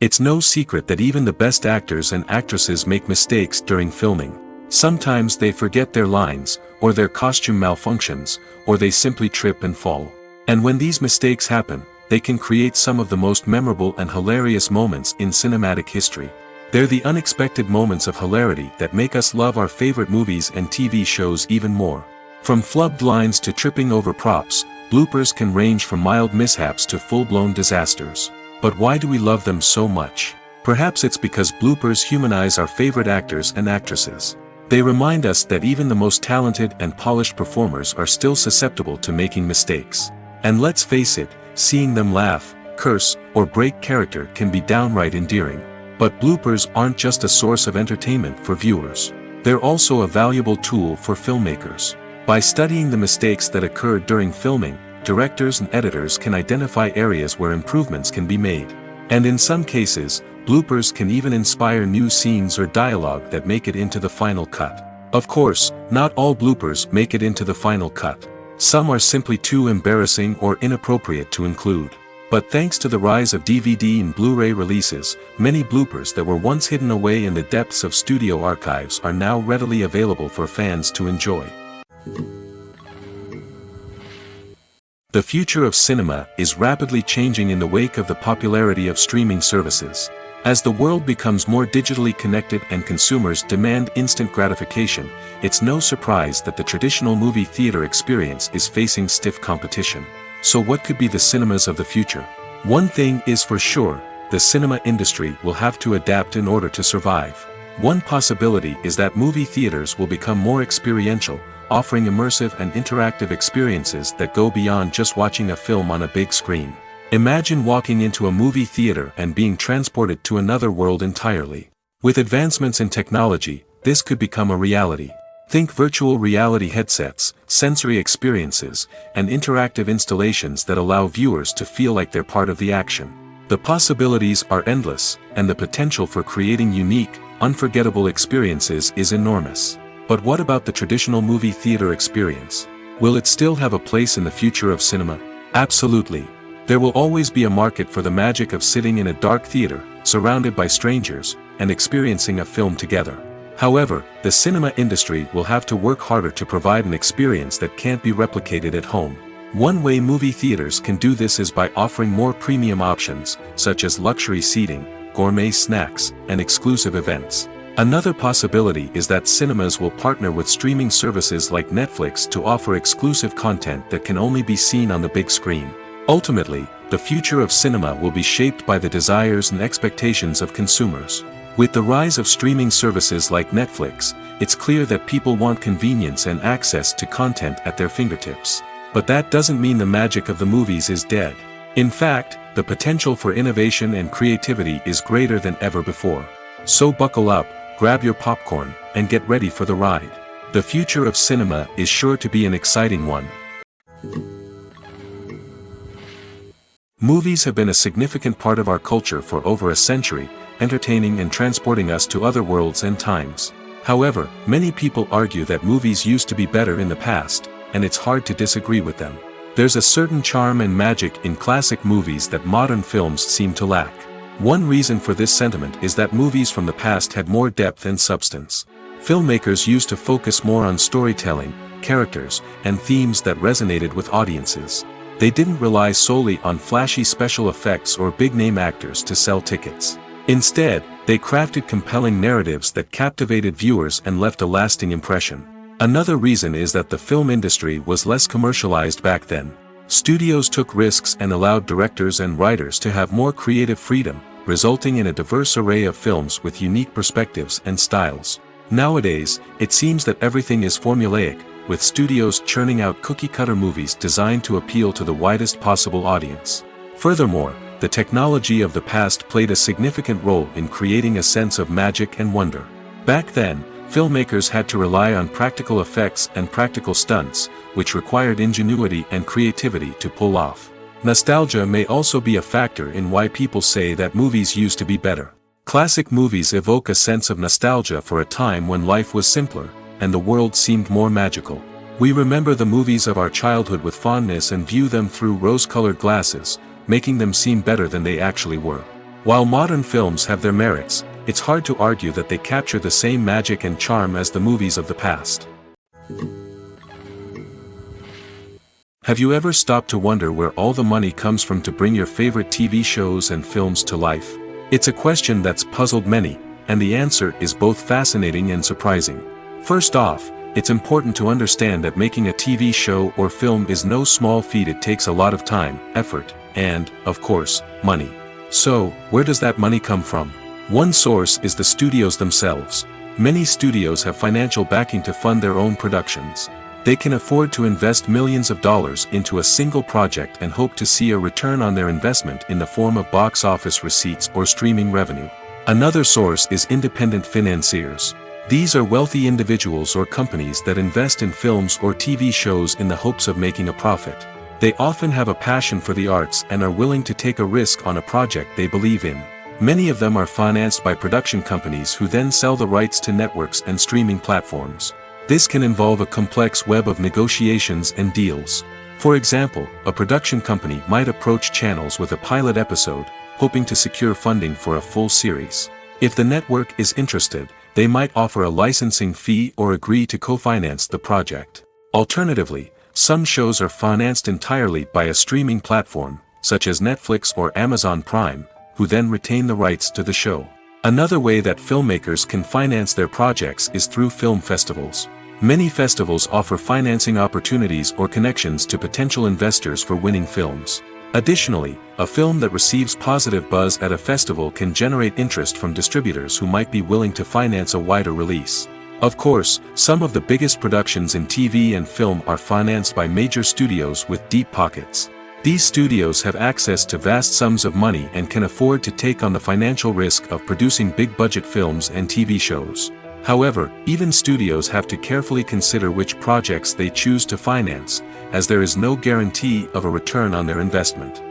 It's no secret that even the best actors and actresses make mistakes during filming. Sometimes they forget their lines, or their costume malfunctions, or they simply trip and fall. And when these mistakes happen, they can create some of the most memorable and hilarious moments in cinematic history. They're the unexpected moments of hilarity that make us love our favorite movies and TV shows even more. From flubbed lines to tripping over props, bloopers can range from mild mishaps to full-blown disasters. But why do we love them so much? Perhaps it's because bloopers humanize our favorite actors and actresses. They remind us that even the most talented and polished performers are still susceptible to making mistakes. And let's face it, seeing them laugh, curse, or break character can be downright endearing. But bloopers aren't just a source of entertainment for viewers. They're also a valuable tool for filmmakers. By studying the mistakes that occurred during filming, directors and editors can identify areas where improvements can be made. And in some cases, bloopers can even inspire new scenes or dialogue that make it into the final cut. Of course, not all bloopers make it into the final cut. Some are simply too embarrassing or inappropriate to include. But thanks to the rise of DVD and Blu-ray releases, many bloopers that were once hidden away in the depths of studio archives are now readily available for fans to enjoy. The future of cinema is rapidly changing in the wake of the popularity of streaming services. As the world becomes more digitally connected and consumers demand instant gratification, it's no surprise that the traditional movie theater experience is facing stiff competition. So what could be the cinemas of the future? One thing is for sure, the cinema industry will have to adapt in order to survive. One possibility is that movie theaters will become more experiential, offering immersive and interactive experiences that go beyond just watching a film on a big screen. Imagine walking into a movie theater and being transported to another world entirely. With advancements in technology, this could become a reality. Think virtual reality headsets, sensory experiences, and interactive installations that allow viewers to feel like they're part of the action. The possibilities are endless, and the potential for creating unique, unforgettable experiences is enormous. But what about the traditional movie theater experience? Will it still have a place in the future of cinema? Absolutely. There will always be a market for the magic of sitting in a dark theater, surrounded by strangers, and experiencing a film together. However, the cinema industry will have to work harder to provide an experience that can't be replicated at home. One way movie theaters can do this is by offering more premium options, such as luxury seating, gourmet snacks, and exclusive events. Another possibility is that cinemas will partner with streaming services like Netflix to offer exclusive content that can only be seen on the big screen. Ultimately, the future of cinema will be shaped by the desires and expectations of consumers. With the rise of streaming services like Netflix, it's clear that people want convenience and access to content at their fingertips. But that doesn't mean the magic of the movies is dead. In fact, the potential for innovation and creativity is greater than ever before. So buckle up, grab your popcorn, and get ready for the ride. The future of cinema is sure to be an exciting one. Movies have been a significant part of our culture for over a century, entertaining and transporting us to other worlds and times. However, many people argue that movies used to be better in the past, and it's hard to disagree with them. There's a certain charm and magic in classic movies that modern films seem to lack. One reason for this sentiment is that movies from the past had more depth and substance. Filmmakers used to focus more on storytelling, characters, and themes that resonated with audiences. They didn't rely solely on flashy special effects or big-name actors to sell tickets. Instead, they crafted compelling narratives that captivated viewers and left a lasting impression. Another reason is that the film industry was less commercialized back then. Studios took risks and allowed directors and writers to have more creative freedom, resulting in a diverse array of films with unique perspectives and styles. Nowadays, it seems that everything is formulaic, with studios churning out cookie-cutter movies designed to appeal to the widest possible audience. Furthermore, the technology of the past played a significant role in creating a sense of magic and wonder. Back then, filmmakers had to rely on practical effects and practical stunts, which required ingenuity and creativity to pull off. Nostalgia may also be a factor in why people say that movies used to be better. Classic movies evoke a sense of nostalgia for a time when life was simpler, and the world seemed more magical. We remember the movies of our childhood with fondness and view them through rose-colored glasses, making them seem better than they actually were. While modern films have their merits, it's hard to argue that they capture the same magic and charm as the movies of the past. Have you ever stopped to wonder where all the money comes from to bring your favorite TV shows and films to life? It's a question that's puzzled many, and the answer is both fascinating and surprising. First off, it's important to understand that making a TV show or film is no small feat. It takes a lot of time, effort, and, of course, money. So, where does that money come from? One source is the studios themselves. Many studios have financial backing to fund their own productions. They can afford to invest millions of dollars into a single project and hope to see a return on their investment in the form of box office receipts or streaming revenue. Another source is independent financiers. These are wealthy individuals or companies that invest in films or TV shows in the hopes of making a profit. They often have a passion for the arts and are willing to take a risk on a project they believe in. Many of them are financed by production companies who then sell the rights to networks and streaming platforms. This can involve a complex web of negotiations and deals. For example, a production company might approach channels with a pilot episode, hoping to secure funding for a full series. If the network is interested, they might offer a licensing fee or agree to co-finance the project. Alternatively, some shows are financed entirely by a streaming platform, such as Netflix or Amazon Prime, who then retain the rights to the show. Another way that filmmakers can finance their projects is through film festivals. Many festivals offer financing opportunities or connections to potential investors for winning films. Additionally, a film that receives positive buzz at a festival can generate interest from distributors who might be willing to finance a wider release. Of course, some of the biggest productions in TV and film are financed by major studios with deep pockets. These studios have access to vast sums of money and can afford to take on the financial risk of producing big-budget films and TV shows. However, even studios have to carefully consider which projects they choose to finance, as there is no guarantee of a return on their investment.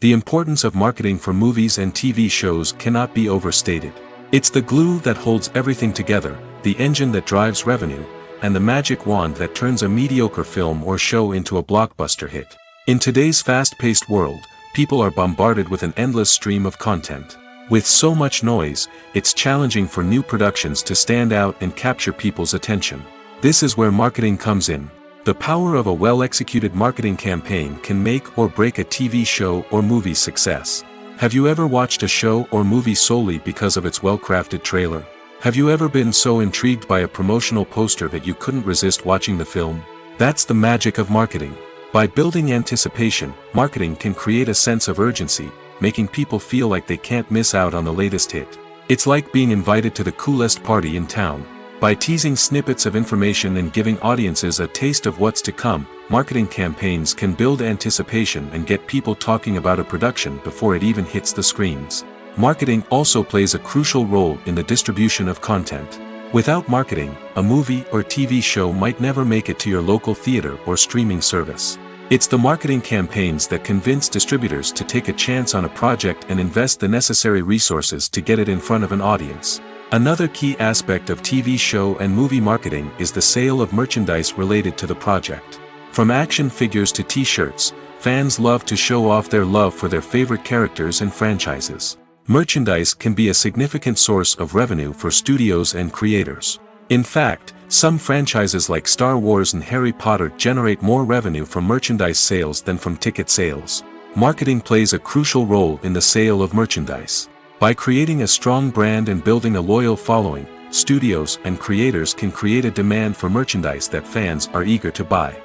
The importance of marketing for movies and TV shows cannot be overstated. It's the glue that holds everything together, the engine that drives revenue, and the magic wand that turns a mediocre film or show into a blockbuster hit. In today's fast-paced world, people are bombarded with an endless stream of content. With so much noise, it's challenging for new productions to stand out and capture people's attention. This is where marketing comes in. The power of a well-executed marketing campaign can make or break a TV show or movie's success. Have you ever watched a show or movie solely because of its well-crafted trailer? Have you ever been so intrigued by a promotional poster that you couldn't resist watching the film? That's the magic of marketing. By building anticipation, marketing can create a sense of urgency, making people feel like they can't miss out on the latest hit. It's like being invited to the coolest party in town. By teasing snippets of information and giving audiences a taste of what's to come, marketing campaigns can build anticipation and get people talking about a production before it even hits the screens. Marketing also plays a crucial role in the distribution of content. Without marketing, a movie or TV show might never make it to your local theater or streaming service. It's the marketing campaigns that convince distributors to take a chance on a project and invest the necessary resources to get it in front of an audience. Another key aspect of TV show and movie marketing is the sale of merchandise related to the project. From action figures to t-shirts, fans love to show off their love for their favorite characters and franchises. Merchandise can be a significant source of revenue for studios and creators. In fact, some franchises like Star Wars and Harry Potter generate more revenue from merchandise sales than from ticket sales. Marketing plays a crucial role in the sale of merchandise. By creating a strong brand and building a loyal following, studios and creators can create a demand for merchandise that fans are eager to buy.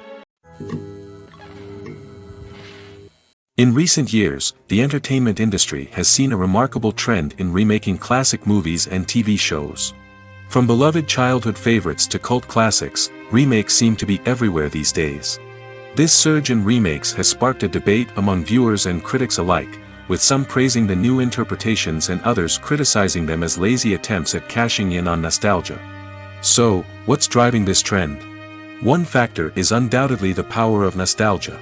In recent years, the entertainment industry has seen a remarkable trend in remaking classic movies and TV shows. From beloved childhood favorites to cult classics, remakes seem to be everywhere these days. This surge in remakes has sparked a debate among viewers and critics alike, with some praising the new interpretations and others criticizing them as lazy attempts at cashing in on nostalgia. So, what's driving this trend? One factor is undoubtedly the power of nostalgia.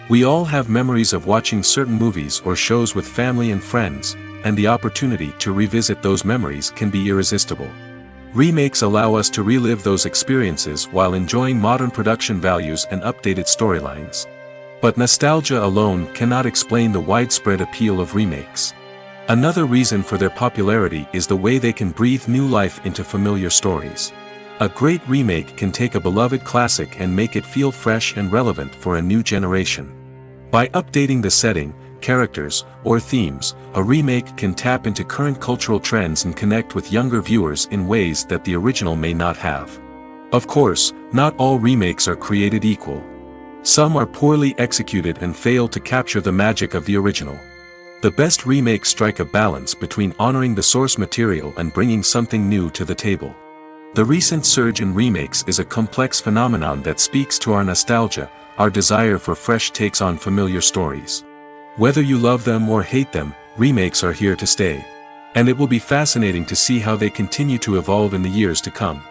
We all have memories of watching certain movies or shows with family and friends, and the opportunity to revisit those memories can be irresistible. Remakes allow us to relive those experiences while enjoying modern production values and updated storylines. But nostalgia alone cannot explain the widespread appeal of remakes. Another reason for their popularity is the way they can breathe new life into familiar stories. A great remake can take a beloved classic and make it feel fresh and relevant for a new generation. By updating the setting, characters, or themes, a remake can tap into current cultural trends and connect with younger viewers in ways that the original may not have. Of course, not all remakes are created equal. Some are poorly executed and fail to capture the magic of the original. The best remakes strike a balance between honoring the source material and bringing something new to the table. The recent surge in remakes is a complex phenomenon that speaks to our nostalgia, our desire for fresh takes on familiar stories. Whether you love them or hate them, remakes are here to stay. And it will be fascinating to see how they continue to evolve in the years to come.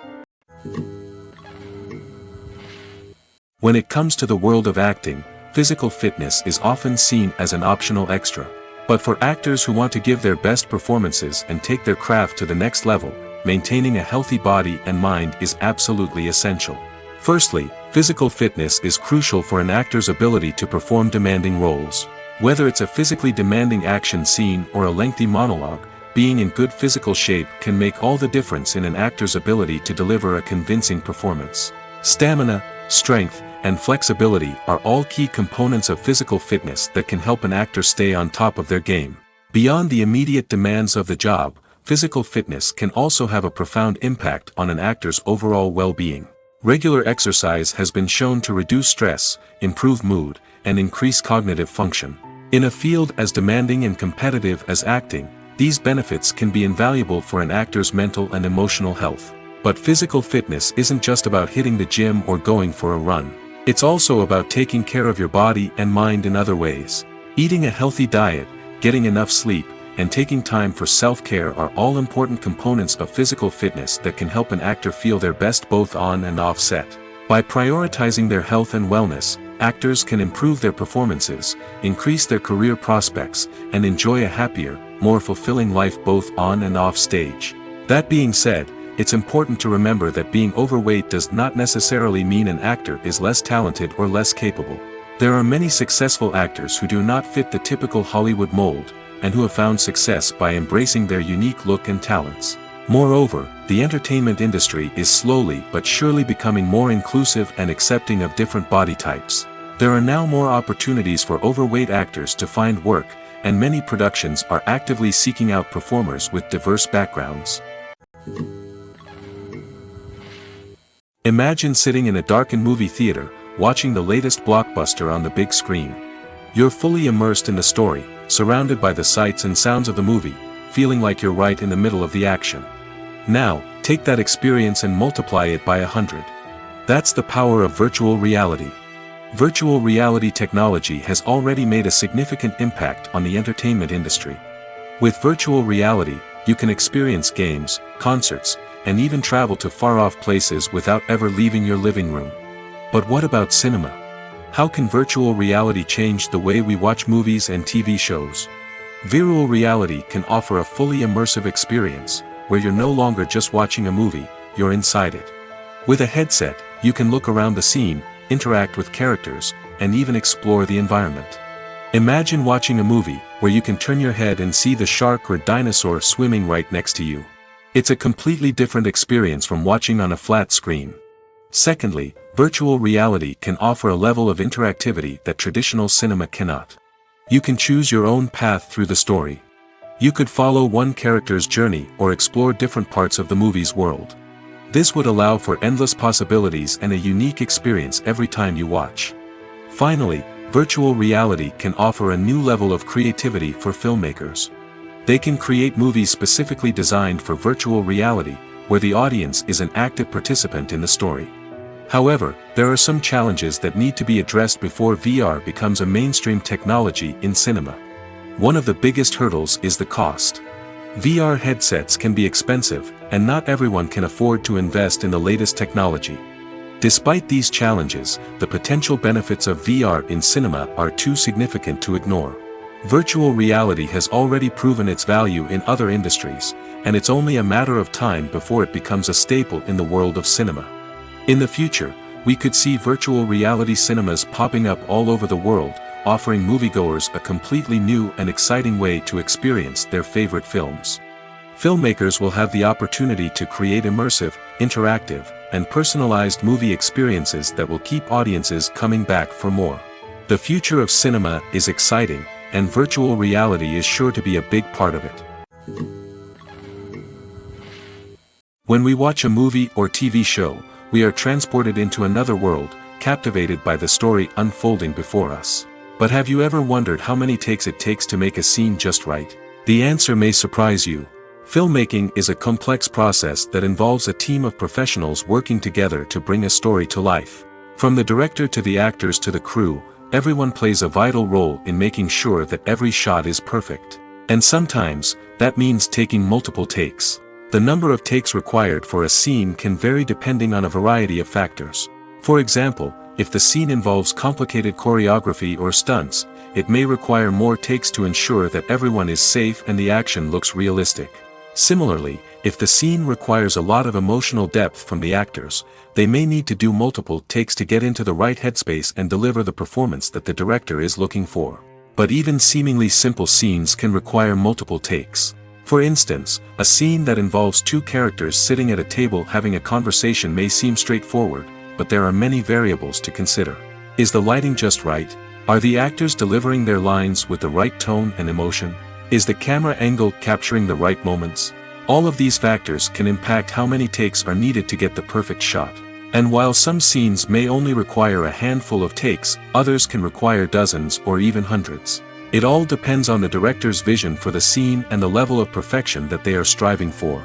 When it comes to the world of acting, physical fitness is often seen as an optional extra. But for actors who want to give their best performances and take their craft to the next level, maintaining a healthy body and mind is absolutely essential. Firstly, physical fitness is crucial for an actor's ability to perform demanding roles. Whether it's a physically demanding action scene or a lengthy monologue, being in good physical shape can make all the difference in an actor's ability to deliver a convincing performance. Stamina, strength, and flexibility are all key components of physical fitness that can help an actor stay on top of their game. Beyond the immediate demands of the job, physical fitness can also have a profound impact on an actor's overall well-being. Regular exercise has been shown to reduce stress, improve mood, and increase cognitive function. In a field as demanding and competitive as acting, these benefits can be invaluable for an actor's mental and emotional health. But physical fitness isn't just about hitting the gym or going for a run. It's also about taking care of your body and mind in other ways. Eating a healthy diet, getting enough sleep, and taking time for self-care are all important components of physical fitness that can help an actor feel their best both on and off set. By prioritizing their health and wellness, actors can improve their performances, increase their career prospects, and enjoy a happier, more fulfilling life both on and off stage. That being said, it's important to remember that being overweight does not necessarily mean an actor is less talented or less capable. There are many successful actors who do not fit the typical Hollywood mold, and who have found success by embracing their unique look and talents. Moreover, the entertainment industry is slowly but surely becoming more inclusive and accepting of different body types. There are now more opportunities for overweight actors to find work, and many productions are actively seeking out performers with diverse backgrounds. Imagine sitting in a darkened movie theater, watching the latest blockbuster on the big screen. You're fully immersed in the story, surrounded by the sights and sounds of the movie, feeling like you're right in the middle of the action. Now, take that experience and multiply it by 100. That's the power of virtual reality. Virtual reality technology has already made a significant impact on the entertainment industry. With virtual reality, you can experience games, concerts, and even travel to far-off places without ever leaving your living room. But what about cinema? How can virtual reality change the way we watch movies and TV shows? Virtual reality can offer a fully immersive experience, where you're no longer just watching a movie, you're inside it. With a headset, you can look around the scene, interact with characters, and even explore the environment. Imagine watching a movie, where you can turn your head and see the shark or dinosaur swimming right next to you. It's a completely different experience from watching on a flat screen. Secondly, virtual reality can offer a level of interactivity that traditional cinema cannot. You can choose your own path through the story. You could follow one character's journey or explore different parts of the movie's world. This would allow for endless possibilities and a unique experience every time you watch. Finally, virtual reality can offer a new level of creativity for filmmakers. They can create movies specifically designed for virtual reality, where the audience is an active participant in the story. However, there are some challenges that need to be addressed before VR becomes a mainstream technology in cinema. One of the biggest hurdles is the cost. VR headsets can be expensive, and not everyone can afford to invest in the latest technology. Despite these challenges, the potential benefits of VR in cinema are too significant to ignore. Virtual reality has already proven its value in other industries, and it's only a matter of time before it becomes a staple in the world of cinema. In the future, we could see virtual reality cinemas popping up all over the world, offering moviegoers a completely new and exciting way to experience their favorite films. Filmmakers will have the opportunity to create immersive, interactive, and personalized movie experiences that will keep audiences coming back for more. The future of cinema is exciting, and virtual reality is sure to be a big part of it. When we watch a movie or TV show, we are transported into another world, captivated by the story unfolding before us. But have you ever wondered how many takes it takes to make a scene just right? The answer may surprise you. Filmmaking is a complex process that involves a team of professionals working together to bring a story to life. From the director to the actors to the crew, everyone plays a vital role in making sure that every shot is perfect. And sometimes, that means taking multiple takes. The number of takes required for a scene can vary depending on a variety of factors. For example, if the scene involves complicated choreography or stunts, it may require more takes to ensure that everyone is safe and the action looks realistic. Similarly, if the scene requires a lot of emotional depth from the actors, they may need to do multiple takes to get into the right headspace and deliver the performance that the director is looking for. But even seemingly simple scenes can require multiple takes. For instance, a scene that involves two characters sitting at a table having a conversation may seem straightforward, but there are many variables to consider. Is the lighting just right? Are the actors delivering their lines with the right tone and emotion? Is the camera angle capturing the right moments? All of these factors can impact how many takes are needed to get the perfect shot. And while some scenes may only require a handful of takes, others can require dozens or even hundreds. It all depends on the director's vision for the scene and the level of perfection that they are striving for.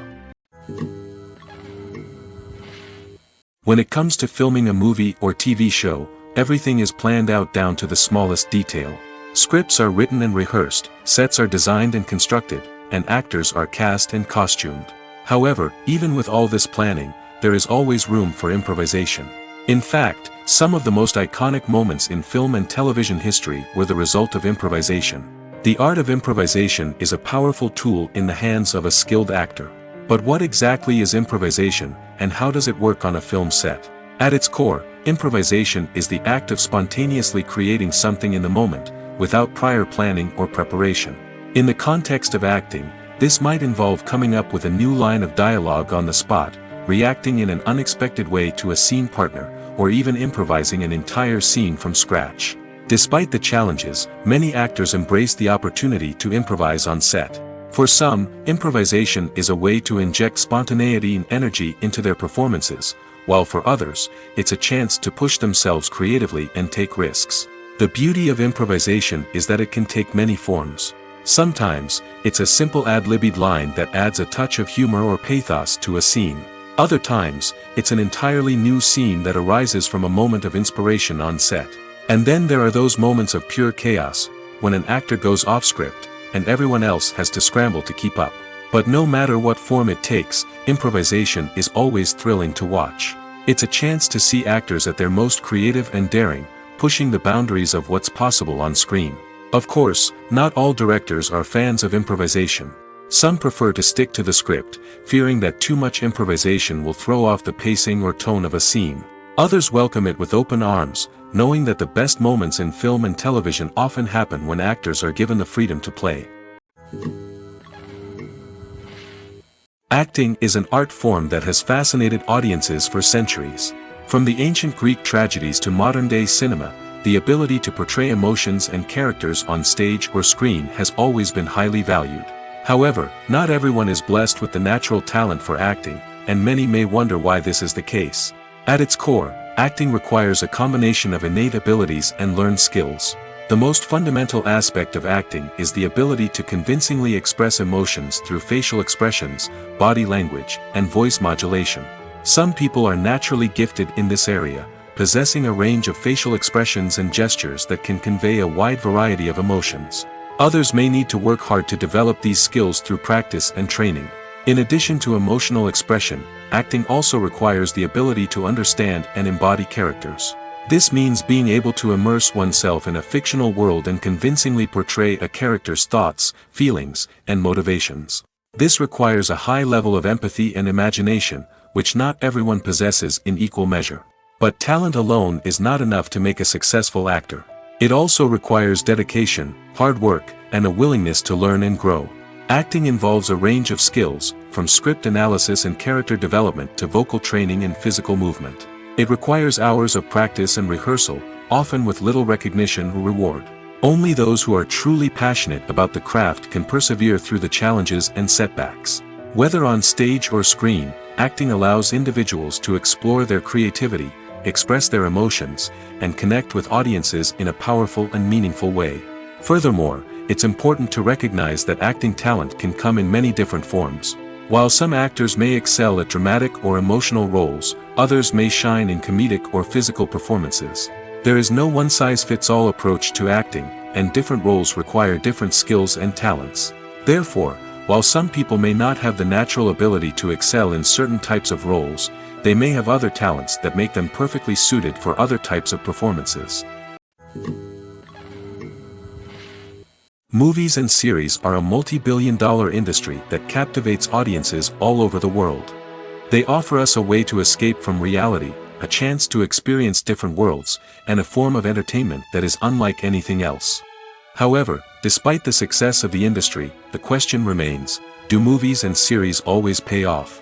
When it comes to filming a movie or TV show, everything is planned out down to the smallest detail. Scripts are written and rehearsed, sets are designed and constructed, and actors are cast and costumed. However, even with all this planning, there is always room for improvisation. In fact, some of the most iconic moments in film and television history were the result of improvisation. The art of improvisation is a powerful tool in the hands of a skilled actor. But what exactly is improvisation, and how does it work on a film set? At its core, improvisation is the act of spontaneously creating something in the moment, without prior planning or preparation. In the context of acting, this might involve coming up with a new line of dialogue on the spot, reacting in an unexpected way to a scene partner, or even improvising an entire scene from scratch. Despite the challenges, many actors embrace the opportunity to improvise on set. For some, improvisation is a way to inject spontaneity and energy into their performances, while for others, it's a chance to push themselves creatively and take risks. The beauty of improvisation is that it can take many forms. Sometimes, it's a simple ad-libbed line that adds a touch of humor or pathos to a scene. Other times, it's an entirely new scene that arises from a moment of inspiration on set. And then there are those moments of pure chaos, when an actor goes off script, and everyone else has to scramble to keep up. But no matter what form it takes, improvisation is always thrilling to watch. It's a chance to see actors at their most creative and daring, pushing the boundaries of what's possible on screen. Of course, not all directors are fans of improvisation. Some prefer to stick to the script, fearing that too much improvisation will throw off the pacing or tone of a scene. Others welcome it with open arms, knowing that the best moments in film and television often happen when actors are given the freedom to play. Acting is an art form that has fascinated audiences for centuries. From the ancient Greek tragedies to modern-day cinema, the ability to portray emotions and characters on stage or screen has always been highly valued. However, not everyone is blessed with the natural talent for acting, and many may wonder why this is the case. At its core, acting requires a combination of innate abilities and learned skills. The most fundamental aspect of acting is the ability to convincingly express emotions through facial expressions, body language, and voice modulation. Some people are naturally gifted in this area, possessing a range of facial expressions and gestures that can convey a wide variety of emotions. Others may need to work hard to develop these skills through practice and training. In addition to emotional expression, acting also requires the ability to understand and embody characters. This means being able to immerse oneself in a fictional world and convincingly portray a character's thoughts, feelings, and motivations. This requires a high level of empathy and imagination, which not everyone possesses in equal measure. But talent alone is not enough to make a successful actor. It also requires dedication, hard work, and a willingness to learn and grow. Acting involves a range of skills, from script analysis and character development to vocal training and physical movement. It requires hours of practice and rehearsal, often with little recognition or reward. Only those who are truly passionate about the craft can persevere through the challenges and setbacks. Whether on stage or screen, acting allows individuals to explore their creativity, express their emotions, and connect with audiences in a powerful and meaningful way. Furthermore, it's important to recognize that acting talent can come in many different forms. While some actors may excel at dramatic or emotional roles, others may shine in comedic or physical performances. There is no one-size-fits-all approach to acting, and different roles require different skills and talents. Therefore, while some people may not have the natural ability to excel in certain types of roles, they may have other talents that make them perfectly suited for other types of performances. Movies and series are a multi-billion-dollar industry that captivates audiences all over the world. They offer us a way to escape from reality, a chance to experience different worlds, and a form of entertainment that is unlike anything else. However, despite the success of the industry, the question remains, do movies and series always pay off?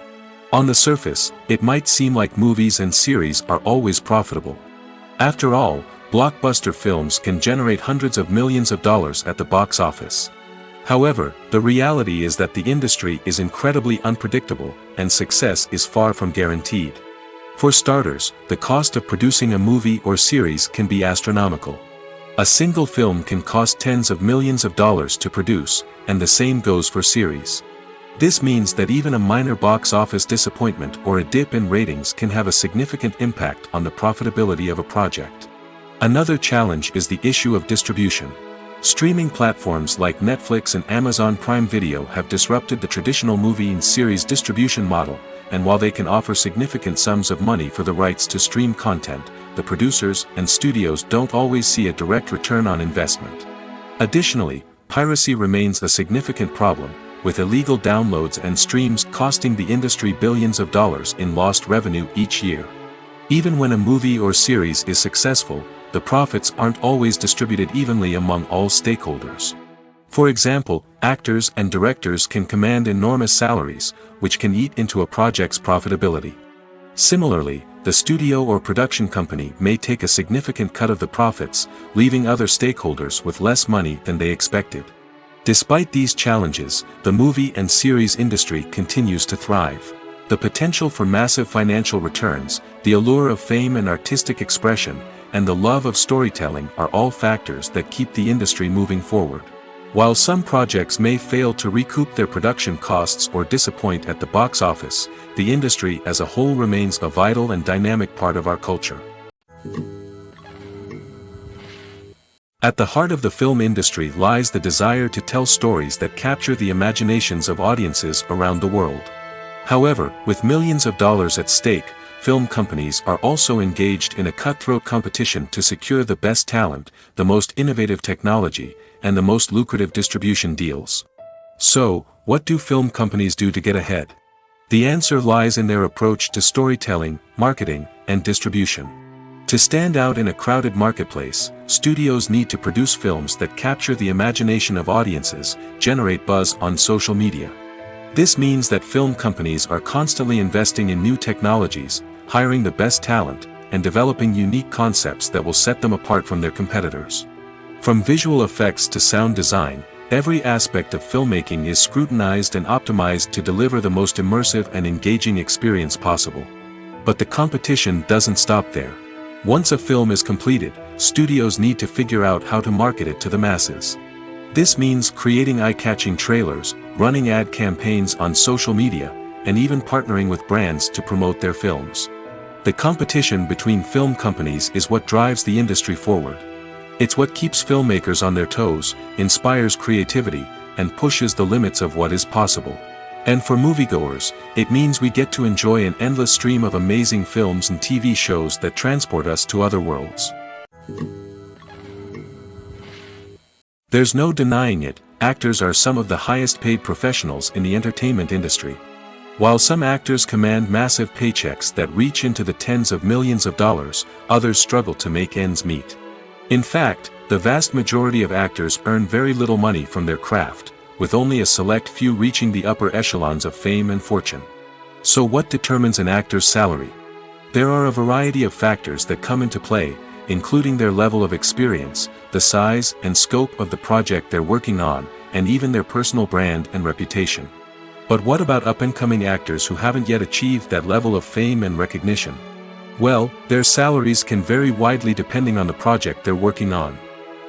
On the surface, it might seem like movies and series are always profitable. After all, blockbuster films can generate hundreds of millions of dollars at the box office. However, the reality is that the industry is incredibly unpredictable, and success is far from guaranteed. For starters, the cost of producing a movie or series can be astronomical. A single film can cost tens of millions of dollars to produce, and the same goes for series. This means that even a minor box office disappointment or a dip in ratings can have a significant impact on the profitability of a project. Another challenge is the issue of distribution. Streaming platforms like Netflix and Amazon Prime Video have disrupted the traditional movie and series distribution model, and while they can offer significant sums of money for the rights to stream content, the producers and studios don't always see a direct return on investment. Additionally, piracy remains a significant problem, with illegal downloads and streams costing the industry billions of dollars in lost revenue each year. Even when a movie or series is successful, the profits aren't always distributed evenly among all stakeholders. For example, actors and directors can command enormous salaries, which can eat into a project's profitability. Similarly, the studio or production company may take a significant cut of the profits, leaving other stakeholders with less money than they expected. Despite these challenges, the movie and series industry continues to thrive. The potential for massive financial returns, the allure of fame and artistic expression, and the love of storytelling are all factors that keep the industry moving forward. While some projects may fail to recoup their production costs or disappoint at the box office, the industry as a whole remains a vital and dynamic part of our culture. At the heart of the film industry lies the desire to tell stories that capture the imaginations of audiences around the world. However, with millions of dollars at stake, film companies are also engaged in a cutthroat competition to secure the best talent, the most innovative technology, and the most lucrative distribution deals. So, what do film companies do to get ahead? The answer lies in their approach to storytelling, marketing, and distribution. To stand out in a crowded marketplace, studios need to produce films that capture the imagination of audiences, generate buzz on social media. This means that film companies are constantly investing in new technologies, hiring the best talent, and developing unique concepts that will set them apart from their competitors. From visual effects to sound design, every aspect of filmmaking is scrutinized and optimized to deliver the most immersive and engaging experience possible. But the competition doesn't stop there. Once a film is completed, studios need to figure out how to market it to the masses. This means creating eye-catching trailers, running ad campaigns on social media, and even partnering with brands to promote their films. The competition between film companies is what drives the industry forward. It's what keeps filmmakers on their toes, inspires creativity, and pushes the limits of what is possible. And for moviegoers, it means we get to enjoy an endless stream of amazing films and TV shows that transport us to other worlds. There's no denying it, actors are some of the highest paid professionals in the entertainment industry. While some actors command massive paychecks that reach into the tens of millions of dollars, others struggle to make ends meet. In fact, the vast majority of actors earn very little money from their craft, with only a select few reaching the upper echelons of fame and fortune. So what determines an actor's salary? There are a variety of factors that come into play, including their level of experience, the size and scope of the project they're working on, and even their personal brand and reputation. But what about up-and-coming actors who haven't yet achieved that level of fame and recognition? Well, their salaries can vary widely depending on the project they're working on.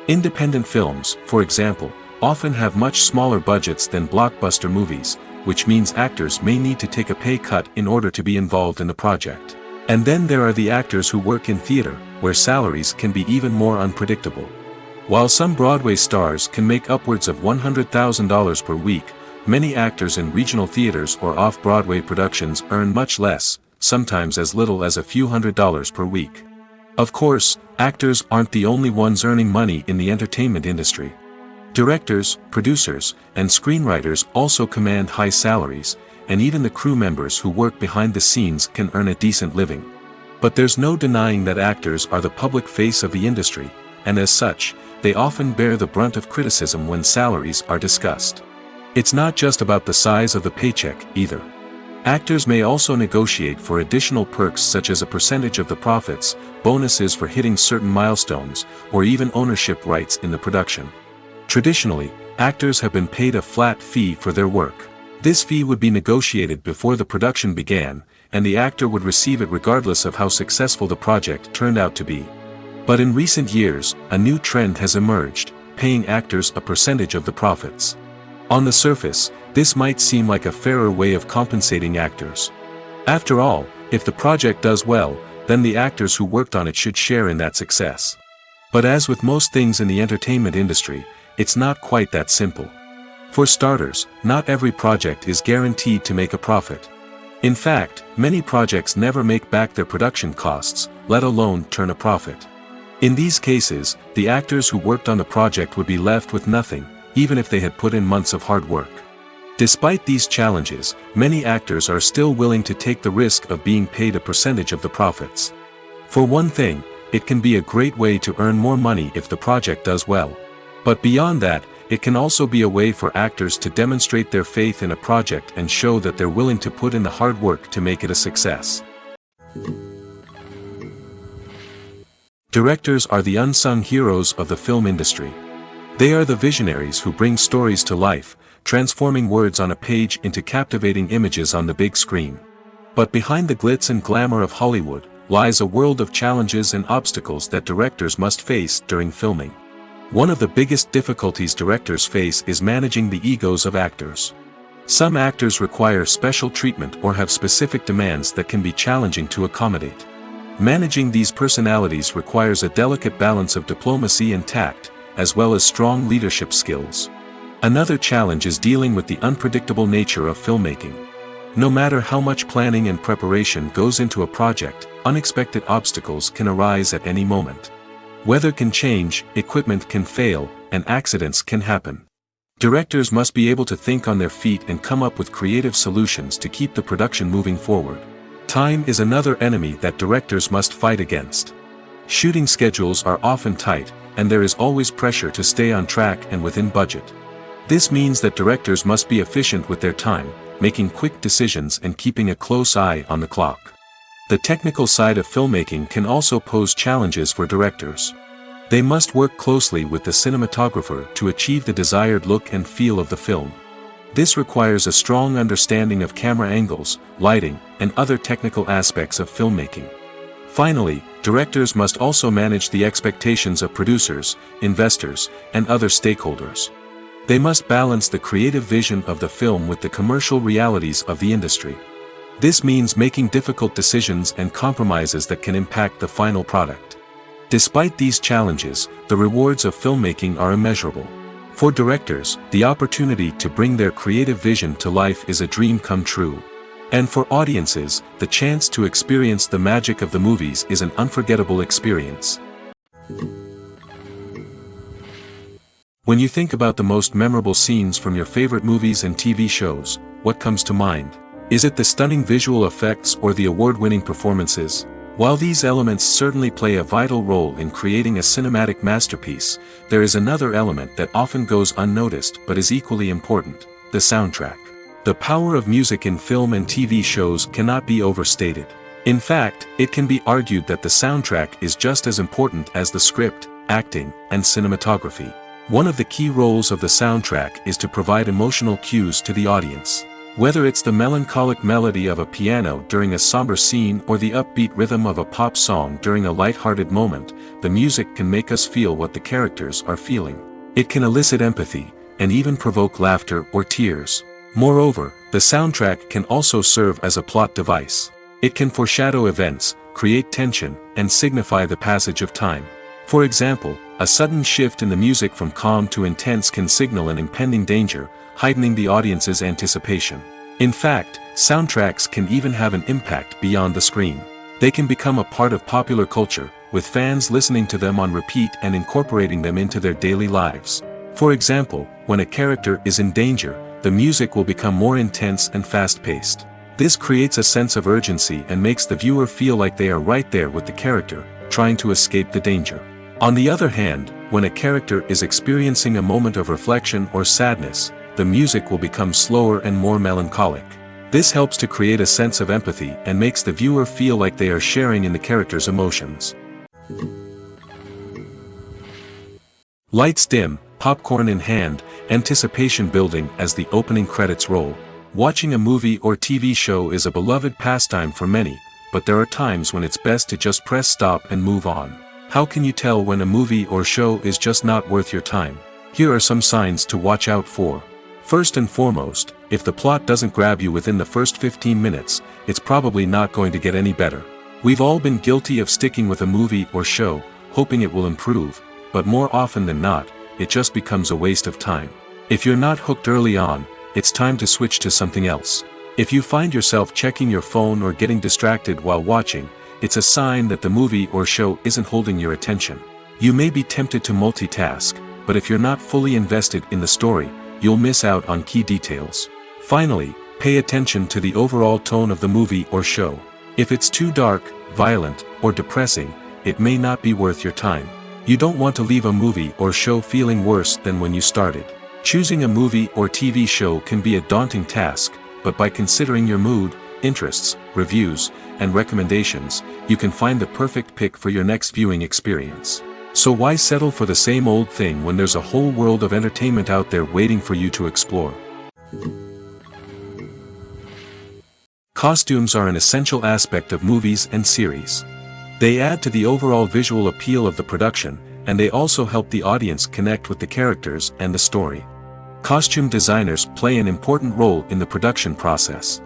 Independent films, for example, often have much smaller budgets than blockbuster movies, which means actors may need to take a pay cut in order to be involved in the project. And then there are the actors who work in theater, where salaries can be even more unpredictable. While some Broadway stars can make upwards of $100,000 per week, many actors in regional theaters or off-Broadway productions earn much less, sometimes as little as a few $100s per week. Of course, actors aren't the only ones earning money in the entertainment industry. Directors, producers, and screenwriters also command high salaries, and even the crew members who work behind the scenes can earn a decent living. But there's no denying that actors are the public face of the industry, and as such, they often bear the brunt of criticism when salaries are discussed. It's not just about the size of the paycheck, either. Actors may also negotiate for additional perks such as a percentage of the profits, bonuses for hitting certain milestones, or even ownership rights in the production. Traditionally, actors have been paid a flat fee for their work. This fee would be negotiated before the production began, and the actor would receive it regardless of how successful the project turned out to be. But in recent years, a new trend has emerged, paying actors a percentage of the profits. On the surface, this might seem like a fairer way of compensating actors. After all, if the project does well, then the actors who worked on it should share in that success. But as with most things in the entertainment industry, it's not quite that simple. For starters, not every project is guaranteed to make a profit. In fact, many projects never make back their production costs, let alone turn a profit. In these cases, the actors who worked on the project would be left with nothing, even if they had put in months of hard work. Despite these challenges, many actors are still willing to take the risk of being paid a percentage of the profits. For one thing, it can be a great way to earn more money if the project does well. But beyond that, it can also be a way for actors to demonstrate their faith in a project and show that they're willing to put in the hard work to make it a success. Directors are the unsung heroes of the film industry. They are the visionaries who bring stories to life, transforming words on a page into captivating images on the big screen. But behind the glitz and glamour of Hollywood, lies a world of challenges and obstacles that directors must face during filming. One of the biggest difficulties directors face is managing the egos of actors. Some actors require special treatment or have specific demands that can be challenging to accommodate. Managing these personalities requires a delicate balance of diplomacy and tact, as well as strong leadership skills. Another challenge is dealing with the unpredictable nature of filmmaking. No matter how much planning and preparation goes into a project, unexpected obstacles can arise at any moment. Weather can change, equipment can fail, and accidents can happen. Directors must be able to think on their feet and come up with creative solutions to keep the production moving forward. Time is another enemy that directors must fight against. Shooting schedules are often tight, and there is always pressure to stay on track and within budget. This means that directors must be efficient with their time, making quick decisions and keeping a close eye on the clock. The technical side of filmmaking can also pose challenges for directors. They must work closely with the cinematographer to achieve the desired look and feel of the film. This requires a strong understanding of camera angles, lighting, and other technical aspects of filmmaking. Finally, directors must also manage the expectations of producers, investors, and other stakeholders. They must balance the creative vision of the film with the commercial realities of the industry. This means making difficult decisions and compromises that can impact the final product. Despite these challenges, the rewards of filmmaking are immeasurable. For directors, the opportunity to bring their creative vision to life is a dream come true. And for audiences, the chance to experience the magic of the movies is an unforgettable experience. When you think about the most memorable scenes from your favorite movies and TV shows, what comes to mind? Is it the stunning visual effects or the award-winning performances? While these elements certainly play a vital role in creating a cinematic masterpiece, there is another element that often goes unnoticed but is equally important: the soundtrack. The power of music in film and TV shows cannot be overstated. In fact, it can be argued that the soundtrack is just as important as the script, acting, and cinematography. One of the key roles of the soundtrack is to provide emotional cues to the audience. Whether it's the melancholic melody of a piano during a somber scene or the upbeat rhythm of a pop song during a light-hearted moment, the music can make us feel what the characters are feeling. It can elicit empathy, and even provoke laughter or tears. Moreover, the soundtrack can also serve as a plot device. It can foreshadow events, create tension, and signify the passage of time. For example, a sudden shift in the music from calm to intense can signal an impending danger, heightening the audience's anticipation. In fact, soundtracks can even have an impact beyond the screen. They can become a part of popular culture, with fans listening to them on repeat and incorporating them into their daily lives. For example, when a character is in danger, the music will become more intense and fast-paced. This creates a sense of urgency and makes the viewer feel like they are right there with the character, trying to escape the danger. On the other hand, when a character is experiencing a moment of reflection or sadness, the music will become slower and more melancholic. This helps to create a sense of empathy and makes the viewer feel like they are sharing in the character's emotions. Lights dim, popcorn in hand, anticipation building as the opening credits roll. Watching a movie or TV show is a beloved pastime for many, but there are times when it's best to just press stop and move on. How can you tell when a movie or show is just not worth your time? Here are some signs to watch out for. First and foremost, if the plot doesn't grab you within the first 15 minutes, it's probably not going to get any better. We've all been guilty of sticking with a movie or show, hoping it will improve, but more often than not, it just becomes a waste of time. If you're not hooked early on, it's time to switch to something else. If you find yourself checking your phone or getting distracted while watching, it's a sign that the movie or show isn't holding your attention. You may be tempted to multitask, but if you're not fully invested in the story, you'll miss out on key details. Finally, pay attention to the overall tone of the movie or show. If it's too dark, violent, or depressing, it may not be worth your time. You don't want to leave a movie or show feeling worse than when you started. Choosing a movie or TV show can be a daunting task, but by considering your mood, interests, reviews, and recommendations, you can find the perfect pick for your next viewing experience. So why settle for the same old thing when there's a whole world of entertainment out there waiting for you to explore? Costumes are an essential aspect of movies and series. They add to the overall visual appeal of the production, and they also help the audience connect with the characters and the story. Costume designers play an important role in the production process.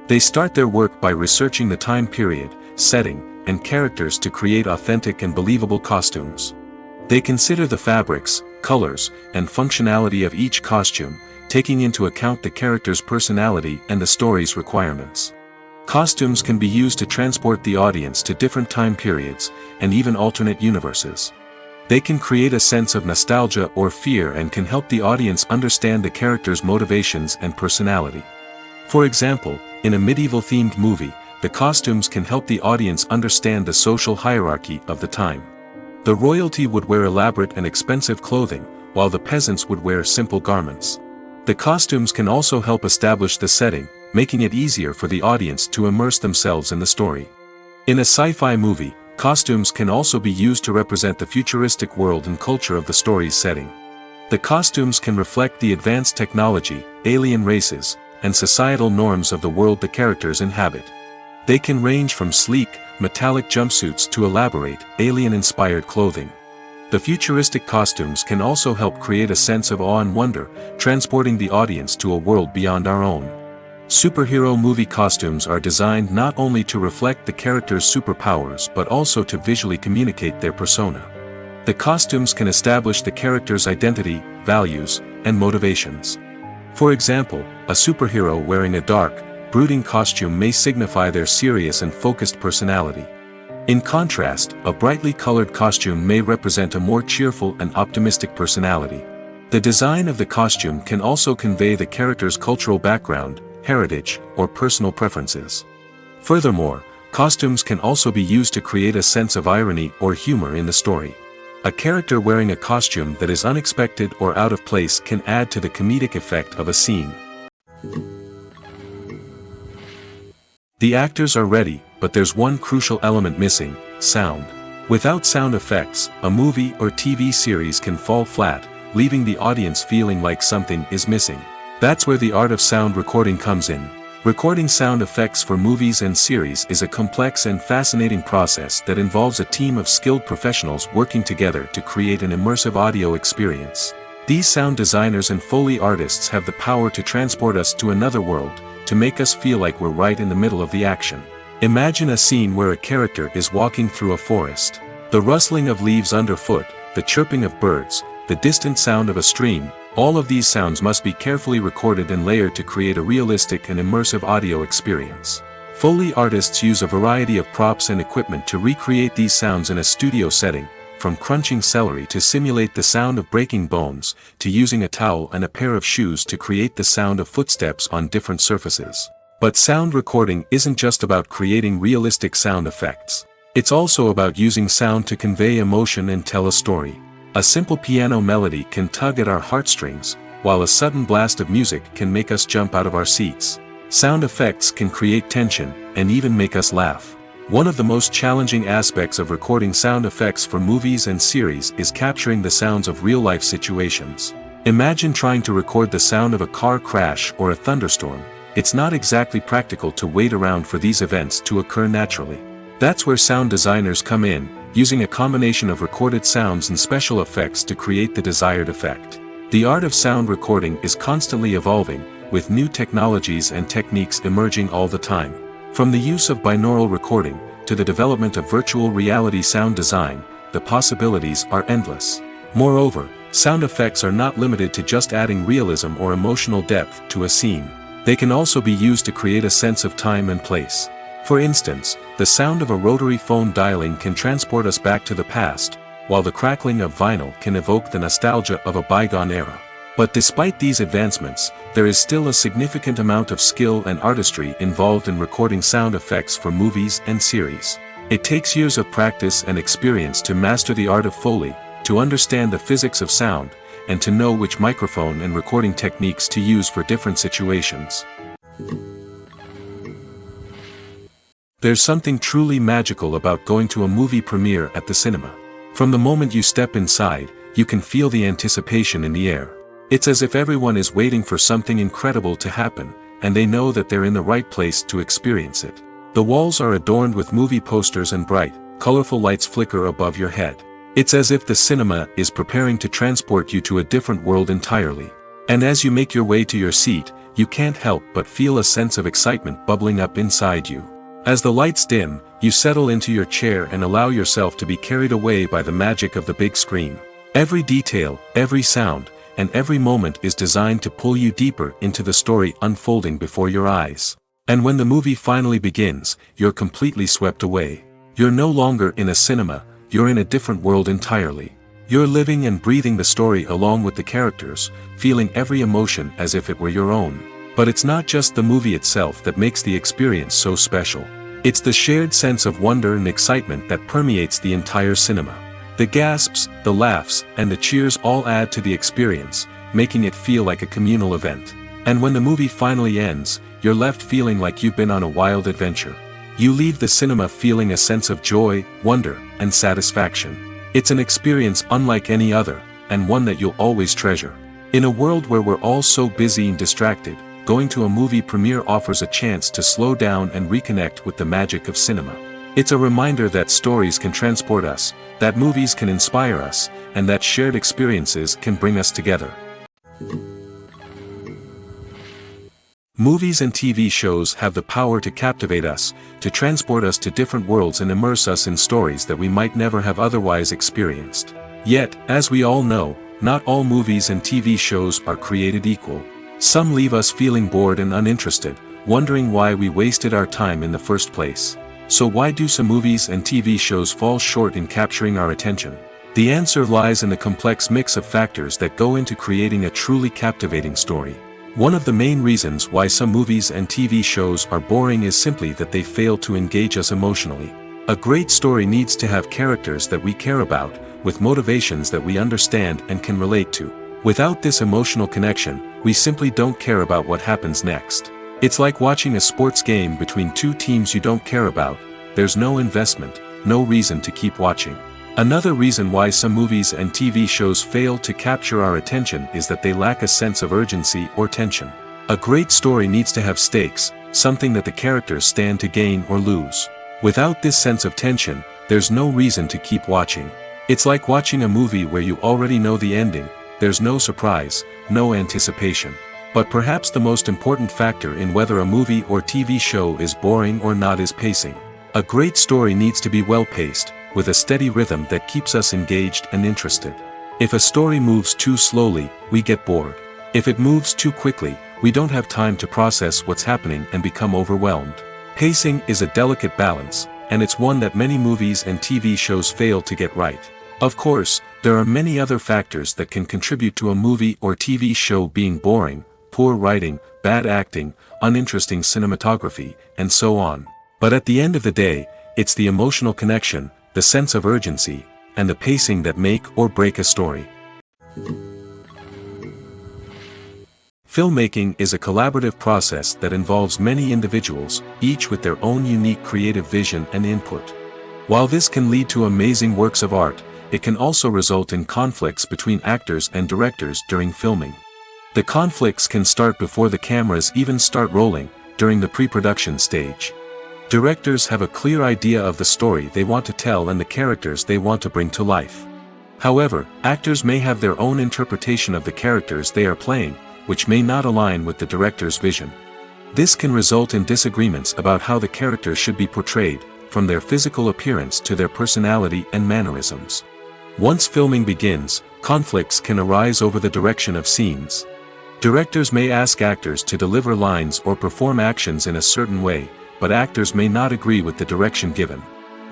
They start their work by researching the time period, setting, and characters to create authentic and believable costumes. They consider the fabrics, colors, and functionality of each costume, taking into account the character's personality and the story's requirements. Costumes can be used to transport the audience to different time periods, and even alternate universes. They can create a sense of nostalgia or fear and can help the audience understand the character's motivations and personality. For example, in a medieval-themed movie, the costumes can help the audience understand the social hierarchy of the time. The royalty would wear elaborate and expensive clothing, while the peasants would wear simple garments. The costumes can also help establish the setting, making it easier for the audience to immerse themselves in the story. In a sci-fi movie, costumes can also be used to represent the futuristic world and culture of the story's setting. The costumes can reflect the advanced technology, alien races, and societal norms of the world the characters inhabit. They can range from sleek, metallic jumpsuits to elaborate, alien-inspired clothing. The futuristic costumes can also help create a sense of awe and wonder, transporting the audience to a world beyond our own. Superhero movie costumes are designed not only to reflect the character's superpowers but also to visually communicate their persona. The costumes can establish the character's identity, values, and motivations. For example, a superhero wearing a dark, brooding costume may signify their serious and focused personality. In contrast, a brightly colored costume may represent a more cheerful and optimistic personality. The design of the costume can also convey the character's cultural background, heritage, or personal preferences. Furthermore, costumes can also be used to create a sense of irony or humor in the story. A character wearing a costume that is unexpected or out of place can add to the comedic effect of a scene. The actors are ready, but there's one crucial element missing: sound. Without sound effects, a movie or TV series can fall flat, leaving the audience feeling like something is missing. That's where the art of sound recording comes in. Recording sound effects for movies and series is a complex and fascinating process that involves a team of skilled professionals working together to create an immersive audio experience. These sound designers and Foley artists have the power to transport us to another world, to make us feel like we're right in the middle of the action. Imagine a scene where a character is walking through a forest. The rustling of leaves underfoot, the chirping of birds, the distant sound of a stream, all of these sounds must be carefully recorded and layered to create a realistic and immersive audio experience. Foley artists use a variety of props and equipment to recreate these sounds in a studio setting, from crunching celery to simulate the sound of breaking bones, to using a towel and a pair of shoes to create the sound of footsteps on different surfaces. But sound recording isn't just about creating realistic sound effects. It's also about using sound to convey emotion and tell a story. A simple piano melody can tug at our heartstrings, while a sudden blast of music can make us jump out of our seats. Sound effects can create tension, and even make us laugh. One of the most challenging aspects of recording sound effects for movies and series is capturing the sounds of real-life situations. Imagine trying to record the sound of a car crash or a thunderstorm. it's not exactly practical to wait around for these events to occur naturally. That's where sound designers come in, using a combination of recorded sounds and special effects to create the desired effect. The art of sound recording is constantly evolving, with new technologies and techniques emerging all the time. From the use of binaural recording, to the development of virtual reality sound design, the possibilities are endless. Moreover, sound effects are not limited to just adding realism or emotional depth to a scene. They can also be used to create a sense of time and place. For instance, the sound of a rotary phone dialing can transport us back to the past, while the crackling of vinyl can evoke the nostalgia of a bygone era. But despite these advancements, there is still a significant amount of skill and artistry involved in recording sound effects for movies and series. It takes years of practice and experience to master the art of Foley, to understand the physics of sound, and to know which microphone and recording techniques to use for different situations. There's something truly magical about going to a movie premiere at the cinema. From the moment you step inside, you can feel the anticipation in the air. It's as if everyone is waiting for something incredible to happen, and they know that they're in the right place to experience it. The walls are adorned with movie posters and bright, colorful lights flicker above your head. It's as if the cinema is preparing to transport you to a different world entirely. And as you make your way to your seat, you can't help but feel a sense of excitement bubbling up inside you. As the lights dim, you settle into your chair and allow yourself to be carried away by the magic of the big screen. Every detail, every sound, and every moment is designed to pull you deeper into the story unfolding before your eyes. And when the movie finally begins, you're completely swept away. You're no longer in a cinema, you're in a different world entirely. You're living and breathing the story along with the characters, feeling every emotion as if it were your own. But it's not just the movie itself that makes the experience so special. It's the shared sense of wonder and excitement that permeates the entire cinema. The gasps, the laughs, and the cheers all add to the experience, making it feel like a communal event. And when the movie finally ends, you're left feeling like you've been on a wild adventure. You leave the cinema feeling a sense of joy, wonder, and satisfaction. It's an experience unlike any other, and one that you'll always treasure. In a world where we're all so busy and distracted, going to a movie premiere offers a chance to slow down and reconnect with the magic of cinema. It's a reminder that stories can transport us, that movies can inspire us, and that shared experiences can bring us together. Movies and TV shows have the power to captivate us, to transport us to different worlds and immerse us in stories that we might never have otherwise experienced. Yet, as we all know, not all movies and TV shows are created equal. Some leave us feeling bored and uninterested, wondering why we wasted our time in the first place. So why do some movies and TV shows fall short in capturing our attention? The answer lies in the complex mix of factors that go into creating a truly captivating story. One of the main reasons why some movies and TV shows are boring is simply that they fail to engage us emotionally. A great story needs to have characters that we care about, with motivations that we understand and can relate to. Without this emotional connection, we simply don't care about what happens next. It's like watching a sports game between two teams you don't care about. There's no investment, no reason to keep watching. Another reason why some movies and TV shows fail to capture our attention is that they lack a sense of urgency or tension. A great story needs to have stakes, something that the characters stand to gain or lose. Without this sense of tension, there's no reason to keep watching. It's like watching a movie where you already know the ending. There's no surprise, no anticipation. But perhaps the most important factor in whether a movie or TV show is boring or not is pacing. A great story needs to be well-paced, with a steady rhythm that keeps us engaged and interested. If a story moves too slowly, we get bored. If it moves too quickly, we don't have time to process what's happening and become overwhelmed. Pacing is a delicate balance, and it's one that many movies and TV shows fail to get right. Of course, there are many other factors that can contribute to a movie or TV show being boring: poor writing, bad acting, uninteresting cinematography, and so on. But at the end of the day, it's the emotional connection, the sense of urgency, and the pacing that make or break a story. Filmmaking is a collaborative process that involves many individuals, each with their own unique creative vision and input. While this can lead to amazing works of art, it can also result in conflicts between actors and directors during filming. The conflicts can start before the cameras even start rolling, during the pre-production stage. Directors have a clear idea of the story they want to tell and the characters they want to bring to life. However, actors may have their own interpretation of the characters they are playing, which may not align with the director's vision. This can result in disagreements about how the characters should be portrayed, from their physical appearance to their personality and mannerisms. Once filming begins, conflicts can arise over the direction of scenes. Directors may ask actors to deliver lines or perform actions in a certain way, but actors may not agree with the direction given.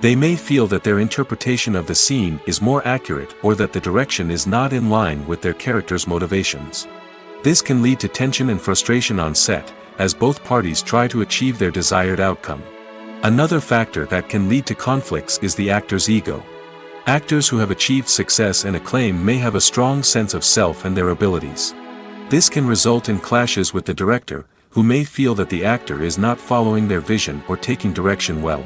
They may feel that their interpretation of the scene is more accurate or that the direction is not in line with their character's motivations. This can lead to tension and frustration on set, as both parties try to achieve their desired outcome. Another factor that can lead to conflicts is the actor's ego. Actors who have achieved success and acclaim may have a strong sense of self and their abilities. This can result in clashes with the director, who may feel that the actor is not following their vision or taking direction well.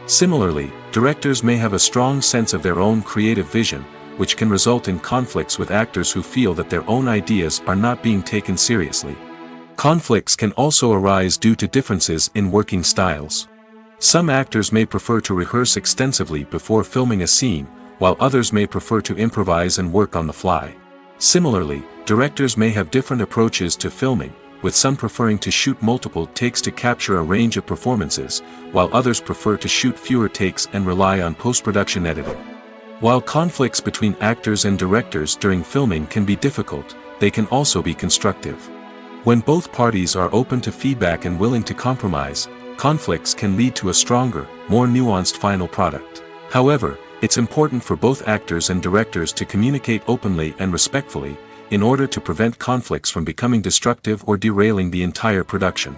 Similarly, directors may have a strong sense of their own creative vision, which can result in conflicts with actors who feel that their own ideas are not being taken seriously. Conflicts can also arise due to differences in working styles. Some actors may prefer to rehearse extensively before filming a scene, while others may prefer to improvise and work on the fly. Similarly, directors may have different approaches to filming, with some preferring to shoot multiple takes to capture a range of performances, while others prefer to shoot fewer takes and rely on post-production editing. While conflicts between actors and directors during filming can be difficult, they can also be constructive. When both parties are open to feedback and willing to compromise, conflicts can lead to a stronger, more nuanced final product. However, it's important for both actors and directors to communicate openly and respectfully, in order to prevent conflicts from becoming destructive or derailing the entire production.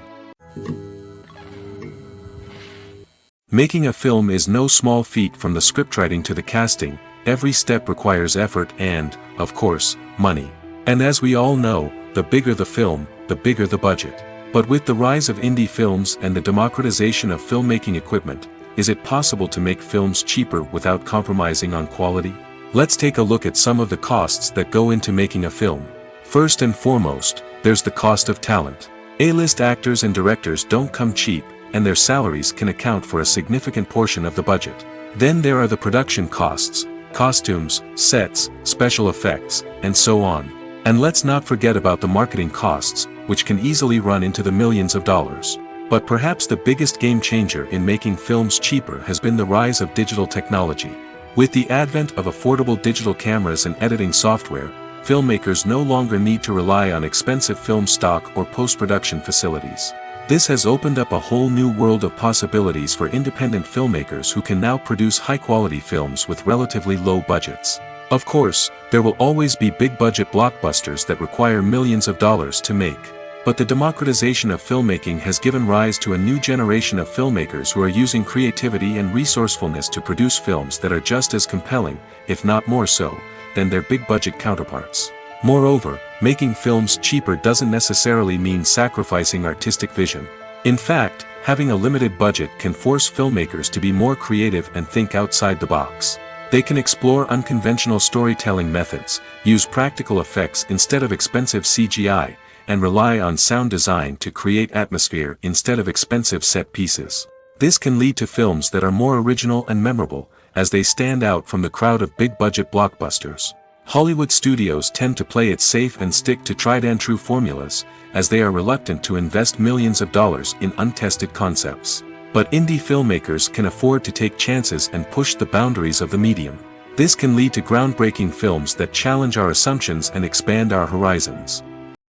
Making a film is no small feat. From the scriptwriting to the casting, every step requires effort and, of course, money. And as we all know, the bigger the film, the bigger the budget. But with the rise of indie films and the democratization of filmmaking equipment, is it possible to make films cheaper without compromising on quality? Let's take a look at some of the costs that go into making a film. First and foremost, there's the cost of talent. A-list actors and directors don't come cheap, and their salaries can account for a significant portion of the budget. Then there are the production costs, costumes, sets, special effects, and so on. And let's not forget about the marketing costs, which can easily run into the millions of dollars. But perhaps the biggest game changer in making films cheaper has been the rise of digital technology. With the advent of affordable digital cameras and editing software, filmmakers no longer need to rely on expensive film stock or post-production facilities. This has opened up a whole new world of possibilities for independent filmmakers who can now produce high-quality films with relatively low budgets. Of course, there will always be big-budget blockbusters that require millions of dollars to make. But the democratization of filmmaking has given rise to a new generation of filmmakers who are using creativity and resourcefulness to produce films that are just as compelling, if not more so, than their big-budget counterparts. Moreover, making films cheaper doesn't necessarily mean sacrificing artistic vision. In fact, having a limited budget can force filmmakers to be more creative and think outside the box. They can explore unconventional storytelling methods, use practical effects instead of expensive CGI, and rely on sound design to create atmosphere instead of expensive set pieces. This can lead to films that are more original and memorable, as they stand out from the crowd of big-budget blockbusters. Hollywood studios tend to play it safe and stick to tried-and-true formulas, as they are reluctant to invest millions of dollars in untested concepts. But indie filmmakers can afford to take chances and push the boundaries of the medium. This can lead to groundbreaking films that challenge our assumptions and expand our horizons.